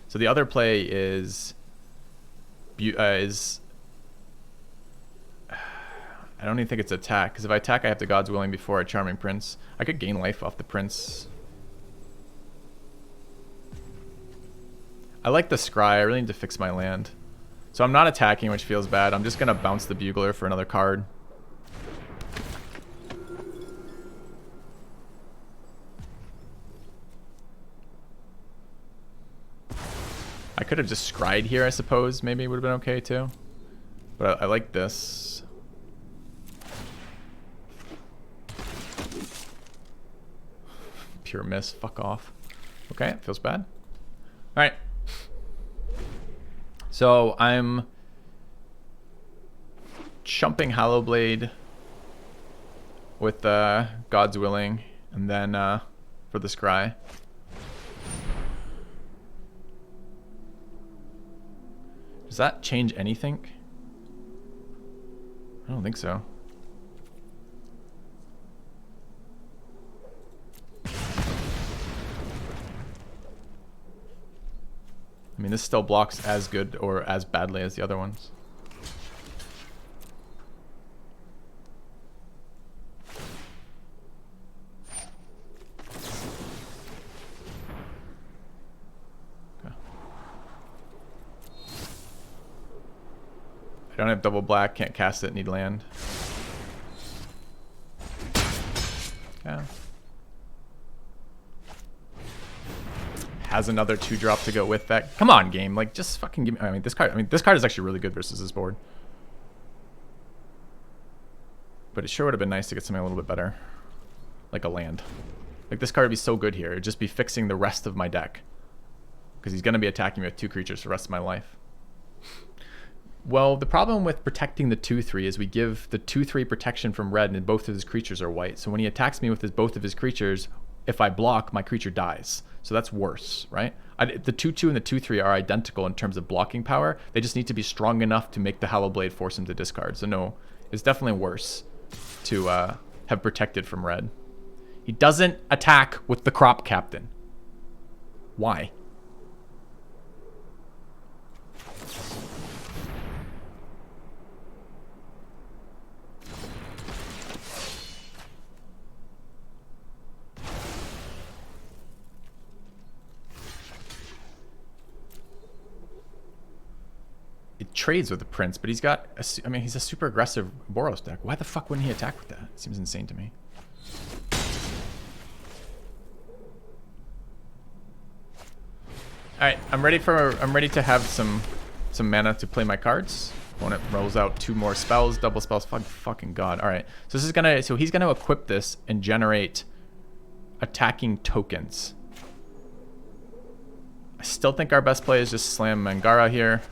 A: So the other play is I don't even think it's attack, because if I attack I have to God's Willing before a Charming Prince. I could gain life off the Prince. I like the Scry. I really need to fix my land. So I'm not attacking, which feels bad. I'm just going to bounce the Bugler for another card. I could have just scryed here, I suppose. Maybe it would have been okay too. But I like this. Pure miss. Fuck off. Okay, it feels bad. Alright. So I'm chumping Hallowblade with God's Willing, and then for the Scry. Does that change anything? I don't think so. I mean, this still blocks as good or as badly as the other ones. Okay. I don't have double black, can't cast it, need land. Yeah. Has another 2-drop to go with that. Come on, game. Like, just fucking give me... I mean, this card is actually really good versus this board. But it sure would have been nice to get something a little bit better. Like a land. Like, this card would be so good here. It'd just be fixing the rest of my deck. Because he's going to be attacking me with 2 creatures for the rest of my life. Well, the problem with protecting the 2/3 is we give the 2/3 protection from red and both of his creatures are white. So when he attacks me with both of his creatures, if I block, my creature dies. So that's worse, right? The 2/2 and the 2/3 are identical in terms of blocking power. They just need to be strong enough to make the Hallowblade force him to discard. So no, it's definitely worse to have protected from red. He doesn't attack with the Crop Captain. Why? It trades with the Prince, but he's got I mean, he's a super aggressive Boros deck. Why the fuck wouldn't he attack with that? It seems insane to me. Alright, I'm ready to have some mana to play my cards. Opponent rolls out 2 more spells, double spells. Fucking god. Alright. So he's gonna equip this and generate attacking tokens. I still think our best play is just slam Mangara here.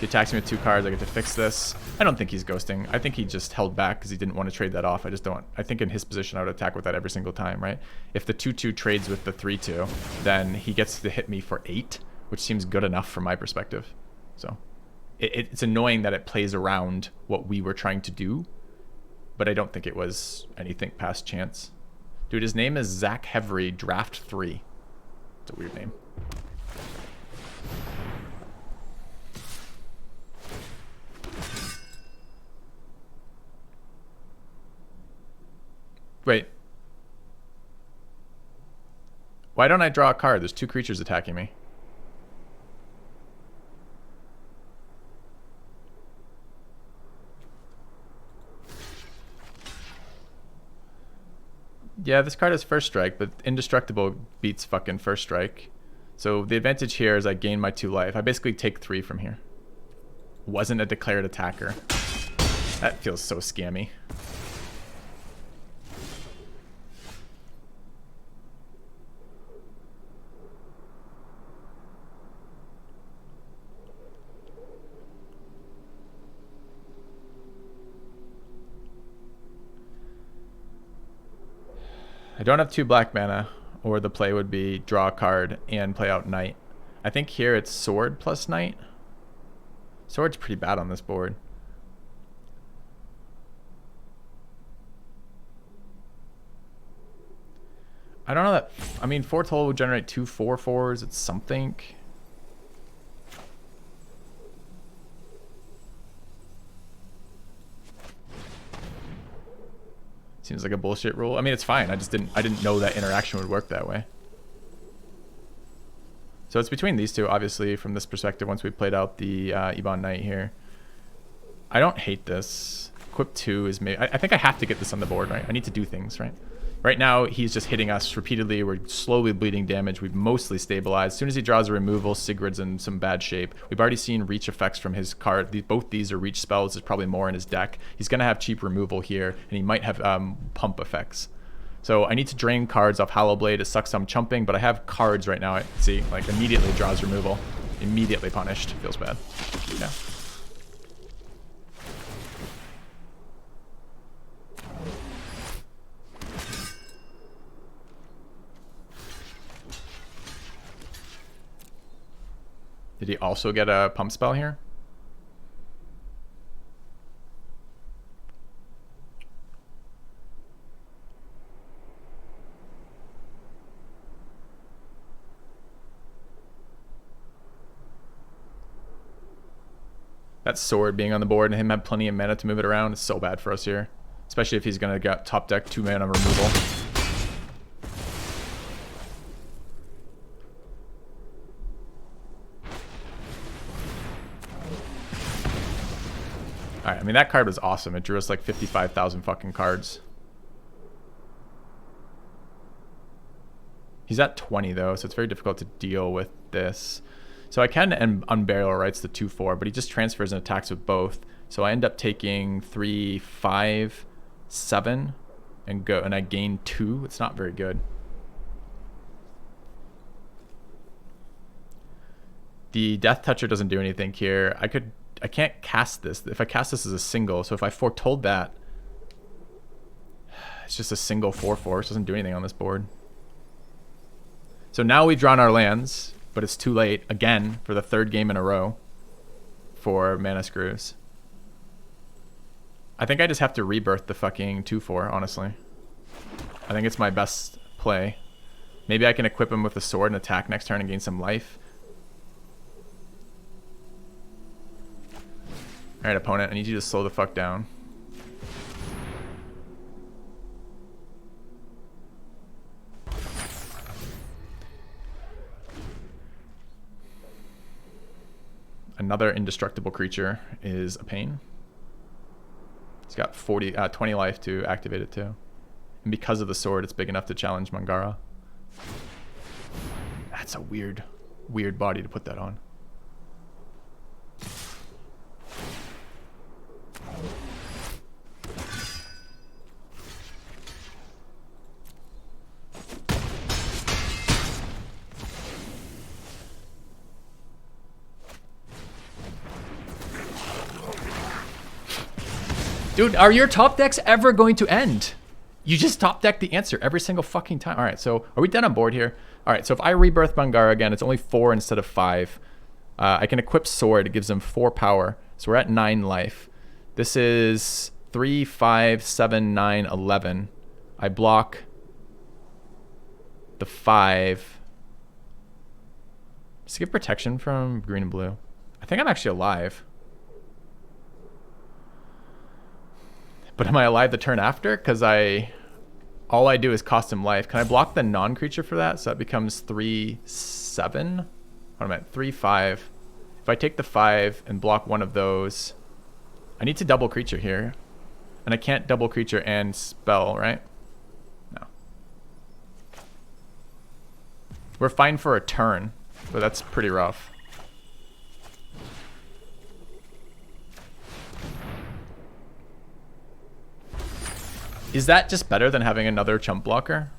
A: He attacks me with 2 cards, I get to fix this. I don't think he's ghosting. I think he just held back because he didn't want to trade that off. I think in his position I would attack with that every single time, right? If the 2/2 trades with the 3/2, then he gets to hit me for 8, which seems good enough from my perspective. So it's annoying that it plays around what we were trying to do, but I don't think it was anything past chance. Dude, his name is Zach Hevery, Draft 3. It's a weird name. Wait. Why don't I draw a card? There's 2 creatures attacking me. Yeah, this card has first strike, but Indestructible beats fucking first strike. So the advantage here is I gain my 2 life. I basically take 3 from here. Wasn't a declared attacker. That feels so scammy. I don't have 2 black mana, or the play would be draw a card and play out Knight. I think here it's Sword plus Knight. Sword's pretty bad on this board. I don't know that... I mean, 4 total would generate 2 4/4s. It's something. Seems like a bullshit rule. I mean, it's fine. I didn't know that interaction would work that way. So it's between these two, obviously, from this perspective, once we played out the Ebon Knight here. I don't hate this. Equip 2 is maybe... I think I have to get this on the board, right? I need to do things, right? Right now, he's just hitting us repeatedly. We're slowly bleeding damage. We've mostly stabilized. As soon as he draws a removal, Sigurd's in some bad shape. We've already seen reach effects from his card. Both these are reach spells. There's probably more in his deck. He's going to have cheap removal here, and he might have pump effects. So I need to drain cards off Hallowblade to suck some chumping, but I have cards right now. See, like immediately draws removal. Immediately punished. Feels bad. Yeah. Did he also get a pump spell here? That sword being on the board and him have plenty of mana to move it around is so bad for us here. Especially if he's going to get top deck 2 mana removal. Alright, I mean that card was awesome. It drew us like 55,000 fucking cards. He's at 20 though, so it's very difficult to deal with this. So I can unbarrel rights the 2/4, but he just transfers and attacks with both. So I end up taking 3, 5, 7, and I gain 2. It's not very good. The Death Toucher doesn't do anything here. I can't cast this. If I cast this as a single, so if I foretold that, it's just a single 4/4. It doesn't do anything on this board. So now we've drawn our lands, but it's too late again for the 3rd game in a row for Mana Screws. I think I just have to rebirth the fucking 2/4, honestly. I think it's my best play. Maybe I can equip him with a sword and attack next turn and gain some life. Alright, opponent, I need you to slow the fuck down. Another indestructible creature is a pain. He's got 20 life to activate it too. And because of the sword, it's big enough to challenge Mangara. That's a weird body to put that on. Dude, are your top decks ever going to end? You just top deck the answer every single fucking time. All right, so are we done on board here? All right, so if I rebirth Mangara again, it's only 4 instead of 5. I can equip Sword. It gives them 4 power. So we're at 9 life. This is 3, 5, 7, 9, 11. I block the 5. Does it give protection from green and blue? I think I'm actually alive. But am I alive the turn after? Because all I do is cost him life. Can I block the non-creature for that? So that becomes 3, 7. What am I at? 3, 5. If I take the 5 and block one of those, I need to double creature here. And I can't double creature and spell, right? No. We're fine for a turn, but that's pretty rough. Is that just better than having another chump blocker?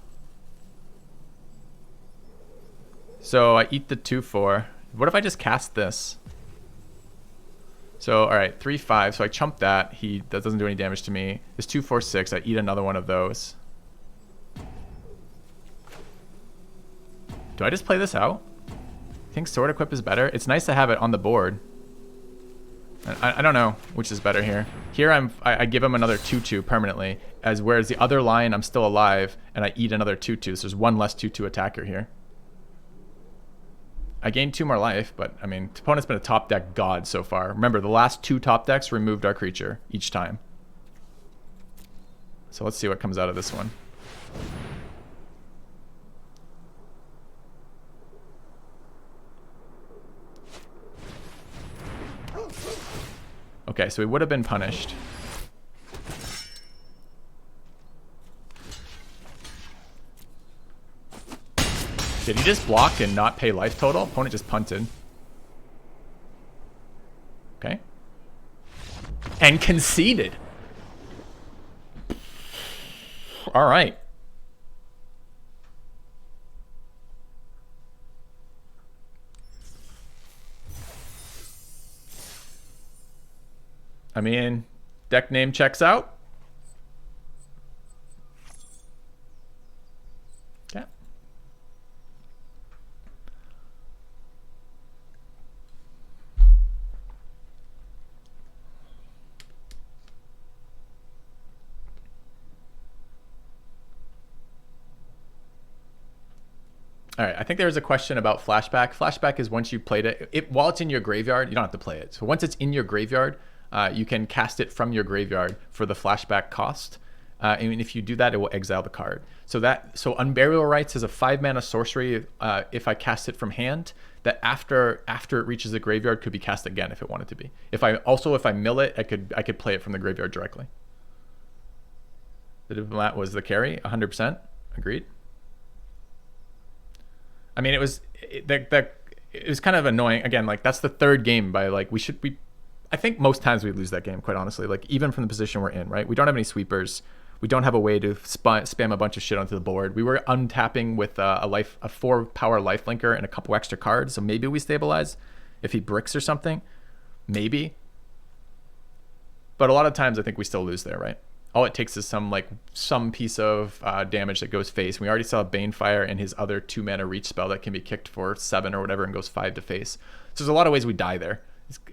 A: So I eat the 2/4. What if I just cast this? So, alright, 3, 5. So I chump that. That doesn't do any damage to me. This 2, 4, 6. I eat another one of those. Do I just play this out? I think Sword Equip is better. It's nice to have it on the board. I don't know which is better here. Here I give him another 2/2 permanently, whereas the other line I'm still alive and I eat another 2/2. So there's one less 2/2 attacker here. I gained 2 more life, but I mean, opponent's been a top deck god so far. Remember, the last 2 top decks removed our creature each time. So let's see what comes out of this one. Okay, so he would have been punished. Did he just block and not pay life total? Opponent just punted. Okay. And conceded. All right. I mean, deck name checks out. Yeah. All right, I think there was a question about flashback. Flashback is once you played it, while it's in your graveyard, you don't have to play it. So once it's in your graveyard, you can cast it from your graveyard for the flashback cost. And if you do that, it will exile the card. So Unburial Rites is a 5-mana sorcery. If I cast it from hand, that after it reaches the graveyard, could be cast again if it wanted to be. If I mill it, I could play it from the graveyard directly. The Diplomat was the carry, 100%. Agreed. I mean, it was kind of annoying. Again, like that's the third game by like I think most times we lose that game, quite honestly. Like even from the position we're in, right? We don't have any sweepers. We don't have a way to spam a bunch of shit onto the board. We were untapping with a 4-power lifelinker and a couple extra cards. So maybe we stabilize if he bricks or something. Maybe. But a lot of times I think we still lose there, right? All it takes is some piece of damage that goes face. We already saw Banefire and his other 2-mana reach spell that can be kicked for 7 or whatever and goes 5 to face. So there's a lot of ways we die there.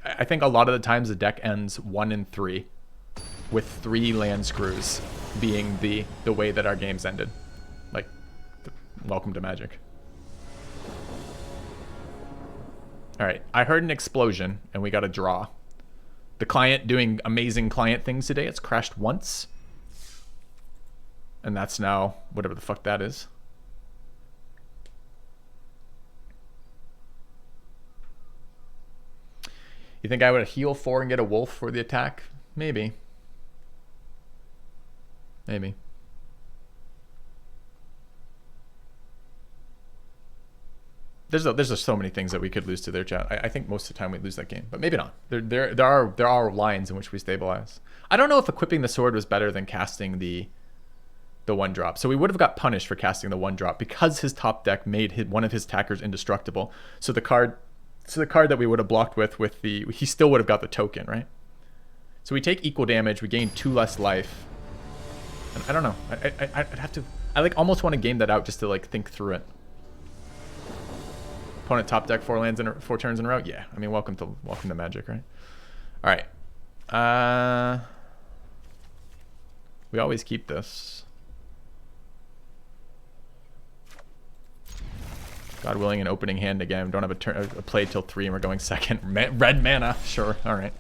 A: I think a lot of the times the deck ends 1 and 3 with 3 land screws being the way that our games ended. Like, welcome to Magic. All right, I heard an explosion and we got a draw. The client doing amazing client things today. It's crashed once. And that's now whatever the fuck that is. You think I would heal 4 and get a wolf for the attack? Maybe. Maybe. There's just so many things that we could lose to their chat. I think most of the time we lose that game, but maybe not. There are lines in which we stabilize. I don't know if equipping the sword was better than casting the 1-drop. So we would have got punished for casting the 1-drop because his top deck made one of his attackers indestructible. So the card that we would have blocked he still would have got the token, right? So we take equal damage. We gain 2 less life. And I don't know. I'd have to. I almost want to game that out just to think through it. Opponent top deck 4 turns in a row. Yeah, I mean, welcome to Magic, right? All right. We always keep this. God willing, an opening hand again. We don't have a play till 3, and we're going second. Red mana, sure. All right.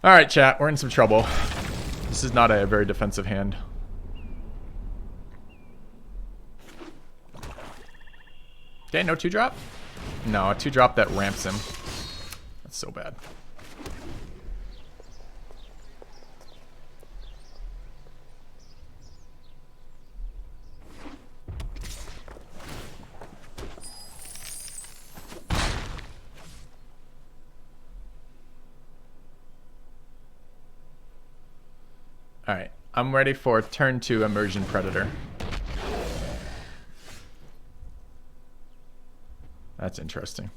A: All right, chat. We're in some trouble. This is not a very defensive hand. Okay, no 2-drop? No, a 2-drop that ramps him. That's so bad. Alright, I'm ready for turn 2 Immersion Predator. That's interesting.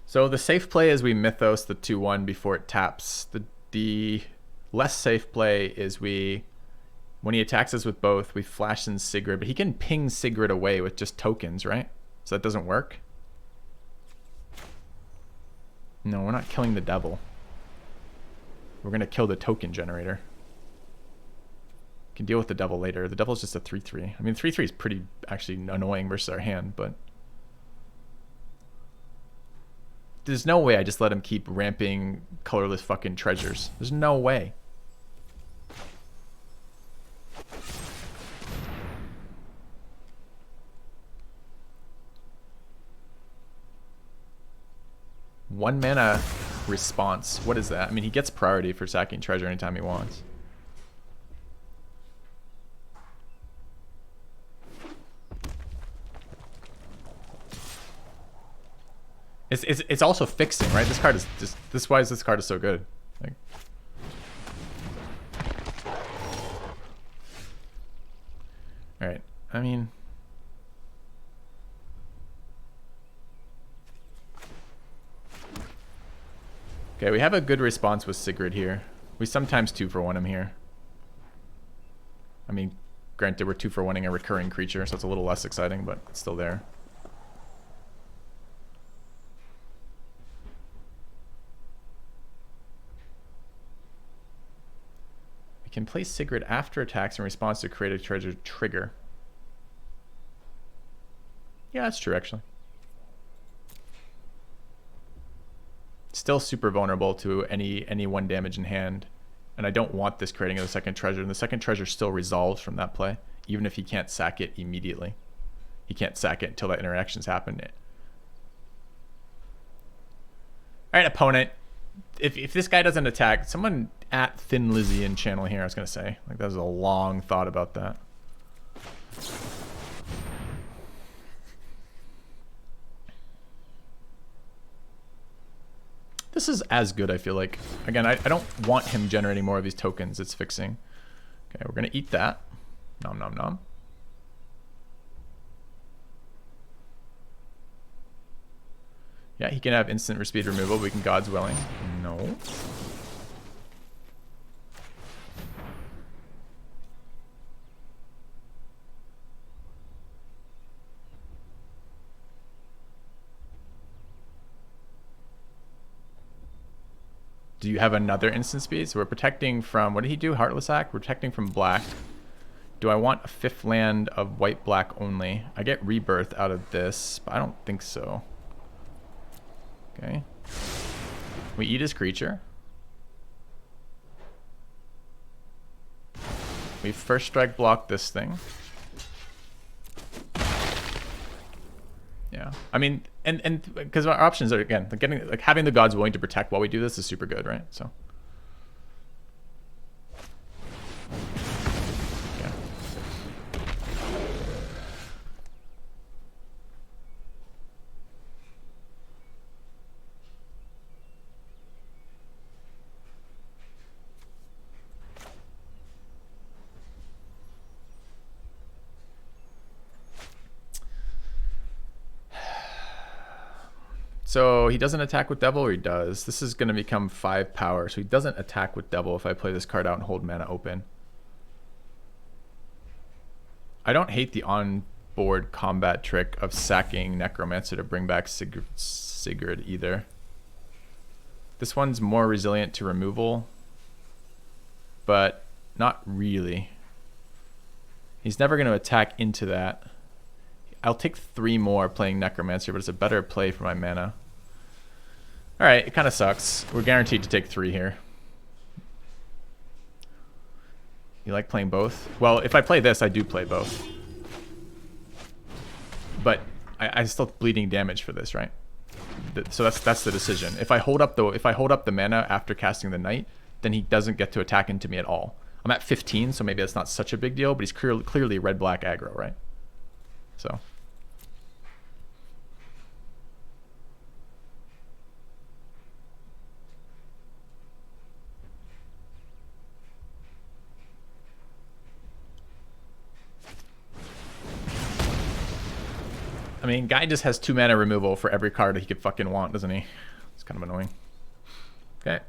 A: So the safe play is we Mythos the 2/1 before it taps. The less safe play is when he attacks us with both, we flash in Sigrid, but he can ping Sigrid away with just tokens, right? So that doesn't work. No, we're not killing the devil. We're gonna kill the token generator. Can deal with the devil later. The devil's just a 3/3. I mean, 3/3 is pretty actually annoying versus our hand, but there's no way I just let him keep ramping colorless fucking treasures. There's no way. One mana response. What is that? I mean, he gets priority for sacking treasure anytime he wants. It's also fixing, right? This card is just this. Why is this card is so good? Like, all right. I mean, okay, we have a good response with Sigrid here. We sometimes 2-for-1 him here. I mean, granted, we're 2-for-1ing a recurring creature, so it's a little less exciting, but it's still there. We can play Sigrid after attacks in response to create a treasure trigger. Yeah, that's true, actually. Still super vulnerable to any 1 damage in hand. And I don't want this creating a second treasure. And the second treasure still resolves from that play, even if he can't sack it immediately. He can't sack it until that interaction's happened. Alright, opponent. If this guy doesn't attack, someone at Thin Lizzy in channel here, I was going to say. Like, that was a long thought about that. This is as good, I feel like. Again, I don't want him generating more of these tokens. It's fixing. Okay, we're going to eat that. Nom nom nom. Yeah, he can have instant speed removal. We can God's Willing. No. Do you have another instant speed? So we're protecting from, what did he do? Heartless Act? We're protecting from black. Do I want a 5th land of white-black only? I get Rebirth out of this, but I don't think so. Okay. We eat his creature. We first strike block this thing. Yeah, I mean, and because our options are, again, like having the gods willing to protect while we do this is super good, right? So yeah. So he doesn't attack with Devil, or he does? This is going to become 5 power. So he doesn't attack with Devil if I play this card out and hold mana open. I don't hate the on-board combat trick of sacking Necromancer to bring back Sigurd either. This one's more resilient to removal, but not really. He's never going to attack into that. I'll take 3 more playing Necromancer, but it's a better play for my mana. Alright, it kind of sucks. We're guaranteed to take 3 here. You like playing both? Well, if I play this, I do play both. But I still bleeding damage for this, right? So that's the decision. If I hold up the mana after casting the Knight, then he doesn't get to attack into me at all. I'm at 15, so maybe that's not such a big deal, but he's clearly red-black aggro, right? So I mean, guy just has 2 mana removal for every card that he could fucking want, doesn't he? It's kind of annoying. Okay.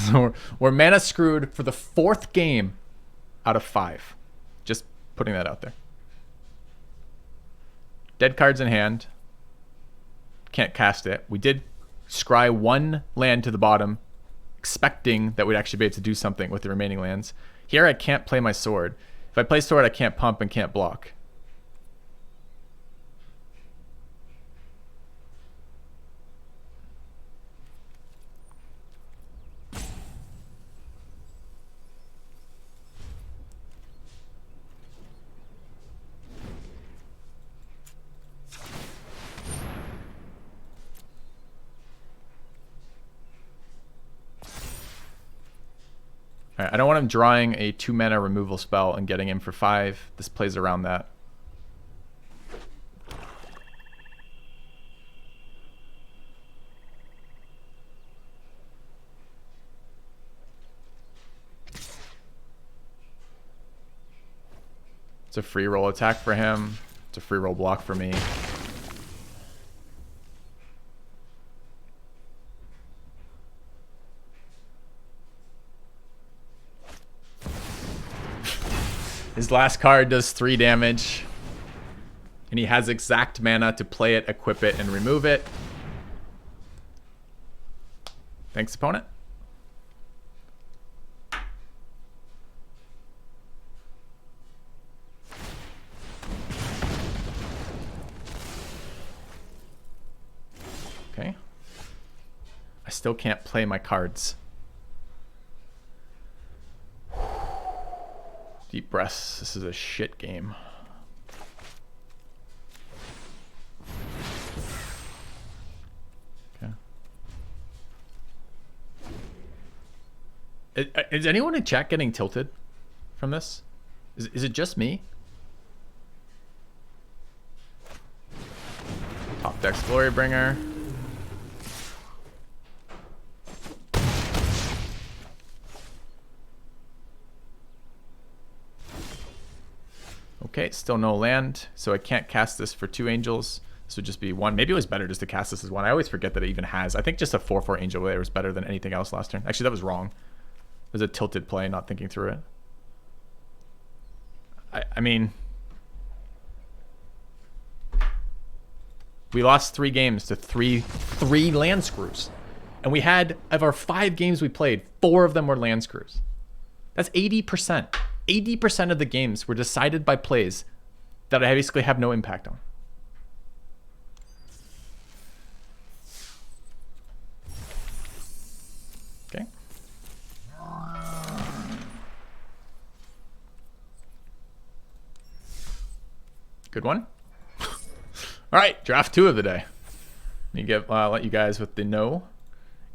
A: So we're mana screwed for the 4th game out of 5. Just putting that out there. Dead cards in hand. Can't cast it. We did scry 1 land to the bottom, expecting that we'd actually be able to do something with the remaining lands. Here I can't play my sword. If I play sword, I can't pump and can't block. All right, I don't want him drawing a 2-mana removal spell and getting him for 5. This plays around that. It's a free roll attack for him. It's a free roll block for me. His last card does 3 damage. And he has exact mana to play it, equip it, and remove it. Thanks, opponent. Okay. I still can't play my cards. Deep breaths. This is a shit game. Okay. Is anyone in chat getting tilted from this? Is it just me? Top deck's Glorybringer. Okay, still no land, so I can't cast this for 2 angels. This would just be 1. Maybe it was better just to cast this as 1. I always forget that it even has. I think just a 4/4 angel there was better than anything else last turn. Actually, that was wrong. It was a tilted play, not thinking through it. I mean, we lost 3 games to three land screws. And we had, of our 5 games we played, 4 of them were land screws. That's 80%. 80% of the games were decided by plays that I basically have no impact on. Okay. Good one. All right, draft 2 of the day. I'll let you guys with the no.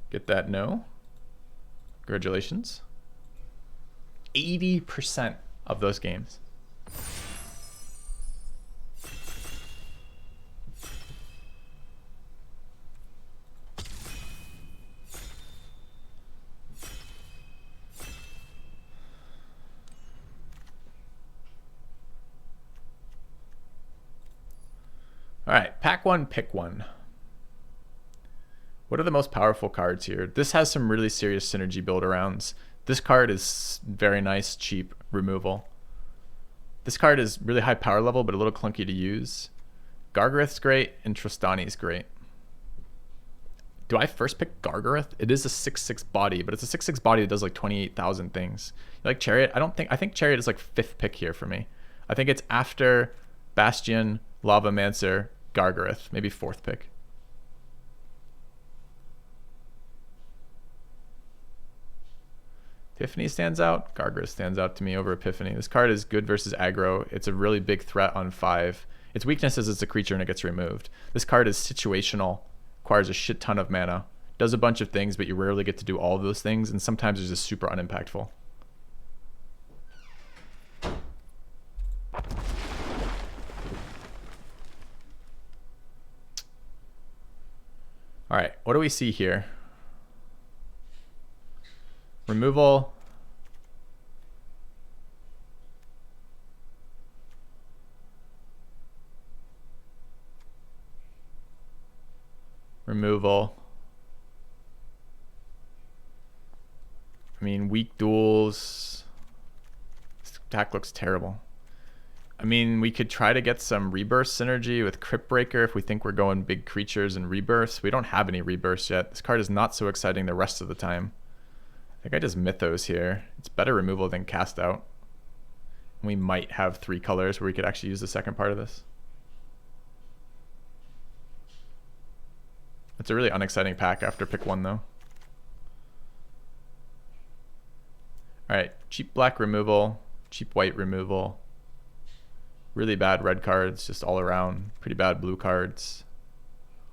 A: Get that no. Congratulations. 80% of those games. All right, pack 1, pick 1. What are the most powerful cards here? This has some really serious synergy build arounds. This card is very nice, cheap removal. This card is really high power level, but a little clunky to use. Gargareth's great, and Tristani's great. Do I first pick Gargareth? It is a 6/6 body, but it's a 6/6 body that does like 28,000 things. You like Chariot? I think Chariot is like 5th pick here for me. I think it's after Bastion, Lavamancer, Gargareth, maybe 4th pick. Epiphany stands out. Gargareth stands out to me over Epiphany. This card is good versus aggro. It's a really big threat on 5. Its weakness is it's a creature and it gets removed. This card is situational, requires a shit ton of mana, does a bunch of things, but you rarely get to do all of those things, and sometimes it's just super unimpactful. All right, what do we see here? Removal. Removal. I mean, weak duels. This attack looks terrible. I mean, we could try to get some rebirth synergy with Crypt Breaker if we think we're going big creatures and rebirths. We don't have any rebirths yet. This card is not so exciting the rest of the time. I think I just Mythos here. It's better removal than cast out. We might have 3 colors where we could actually use the second part of this. It's a really unexciting pack after pick 1 though. Alright, cheap black removal, cheap white removal. Really bad red cards just all around. Pretty bad blue cards.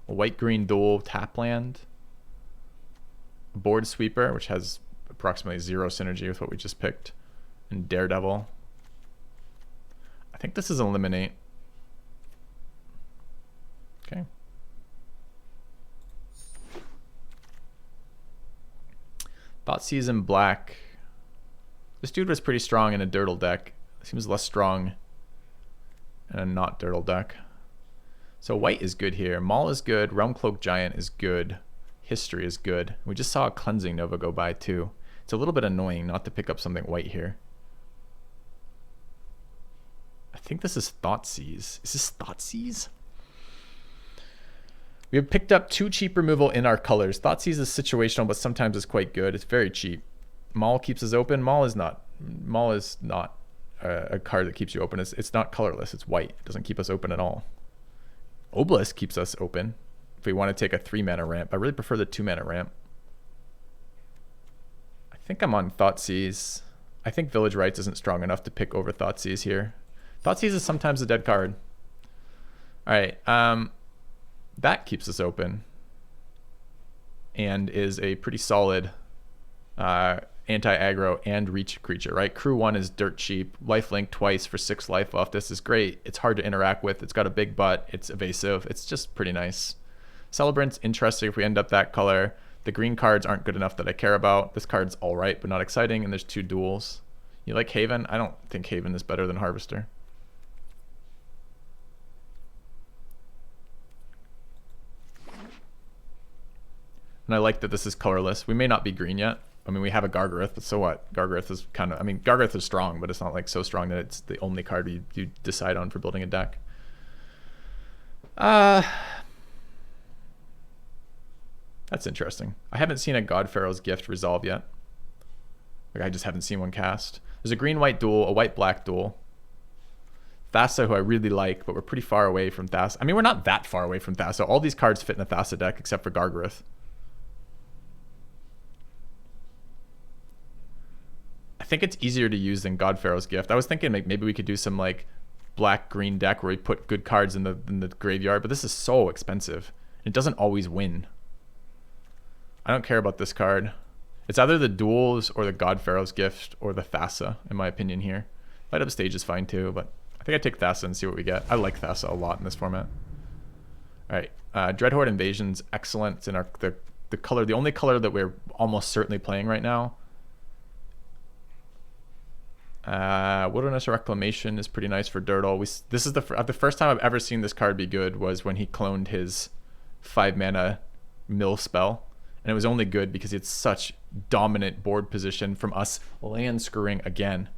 A: A white-green dual tap land. A board sweeper, which has approximately 0 synergy with what we just picked. And Daredevil. I think this is Eliminate. Okay. Thoughtseize in black. This dude was pretty strong in a Dirtle deck. Seems less strong in a not Dirtle deck. So white is good here. Maul is good. Realm Cloak Giant is good. History is good. We just saw a Cleansing Nova go by too. It's a little bit annoying not to pick up something white here. I think this is Thoughtseize. Is this Thoughtseize? We have picked up 2 cheap removal in our colors. Thoughtseize is situational, but sometimes it's quite good. It's very cheap. Maul keeps us open. Maul is not a card that keeps you open. It's not colorless. It's white. It doesn't keep us open at all. Obelisk keeps us open if we want to take a 3-mana ramp. I really prefer the 2-mana ramp. I think I'm on Thoughtseize. I think Village Rites isn't strong enough to pick over Thoughtseize here. Thoughtseize is sometimes a dead card. All right. That keeps us open and is a pretty solid anti-aggro and reach creature, right? Crew 1 is dirt cheap. Lifelink twice for 6 life off. This is great. It's hard to interact with. It's got a big butt. It's evasive. It's just pretty nice. Celebrant's interesting if we end up that color. The green cards aren't good enough that I care about. This card's all right, but not exciting. And there's 2 duels. You like Haven? I don't think Haven is better than Harvester. And I like that this is colorless. We may not be green yet. I mean, we have a Gargaroth, but so what? Gargaroth is kind of... I mean, Gargaroth is strong, but it's not like so strong that it's the only card you decide on for building a deck. That's interesting. I haven't seen a God Pharaoh's Gift resolve yet. Like, I just haven't seen one cast. There's a green-white duel, a white-black duel. Thassa, who I really like, but we're pretty far away from Thassa. I mean, we're not that far away from Thassa. All these cards fit in a Thassa deck except for Gargaroth. I think it's easier to use than God Pharaoh's Gift. I was thinking maybe we could do some like black-green deck where we put good cards in the graveyard, but this is so expensive. It doesn't always win. I don't care about this card. It's either the duels or the God Pharaoh's Gift or the Thassa, in my opinion here. Light Up Stage is fine too, but I think I take Thassa and see what we get. I like Thassa a lot in this format. All right, Dreadhorde Invasion's excellent. It's in our the color, the only color that we're almost certainly playing right now. Wilderness Reclamation is pretty nice for Dirtle. This is the first time I've ever seen this card be good was when he cloned his 5-mana mill spell, and it was only good because he had such dominant board position from us land screwing again.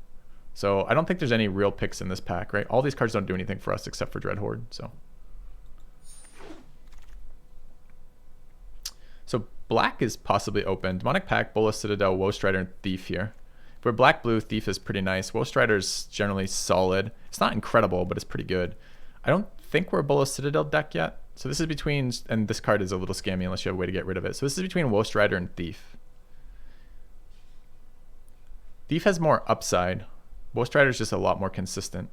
A: So I don't think there's any real picks in this pack, right? All these cards don't do anything for us except for Dreadhorde. So black is possibly open. Demonic Pact, Bola Citadel, Woe Strider, and Thief here. If we're black-blue, Thief is pretty nice. Woe Strider's generally solid. It's not incredible, but it's pretty good. I don't think we're a Bola Citadel deck yet. So this is between, and this card is a little scammy unless you have a way to get rid of it. So this is between Woe Strider and Thief. Thief has more upside. Woe Strider is just a lot more consistent.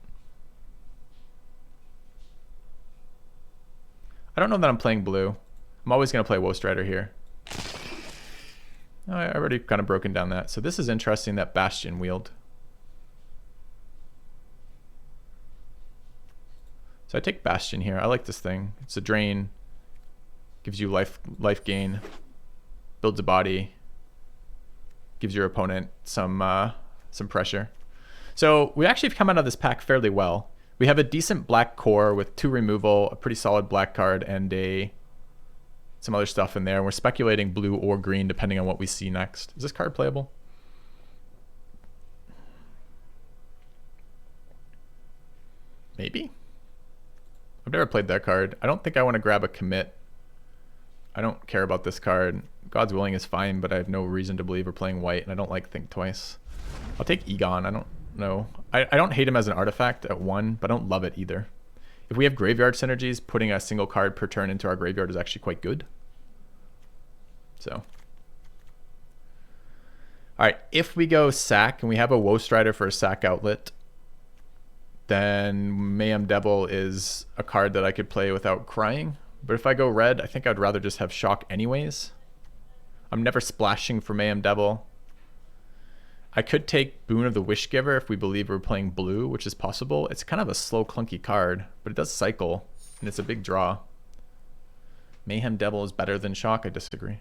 A: I don't know that I'm playing blue. I'm always going to play Woe Strider here. I already kind of broken down that. So this is interesting, that Bastion wield. So I take Bastion here. I like this thing. It's a drain. Gives you life gain. Builds a body. Gives your opponent some pressure. So we actually have come out of this pack fairly well. We have a decent black core with 2 removal, a pretty solid black card, and some other stuff in there. We're speculating blue or green depending on what we see next. Is this card playable? Maybe. I've never played that card. I don't think I want to grab a commit. I don't care about this card. God's Willing is fine, but I have no reason to believe we're playing white, and I don't like Think Twice. I'll take Egon. I don't know. I don't hate him as an artifact at 1, but I don't love it either. If we have graveyard synergies, putting a single card per turn into our graveyard is actually quite good. So, all right, if we go sack and we have a Woe Strider for a sack outlet, then Mayhem Devil is a card that I could play without crying. But if I go red, I think I'd rather just have Shock anyways. I'm never splashing for Mayhem Devil. I could take Boon of the Wishgiver if we believe we're playing blue, which is possible. It's kind of a slow, clunky card, but it does cycle, and it's a big draw. Mayhem Devil is better than Shock. I disagree.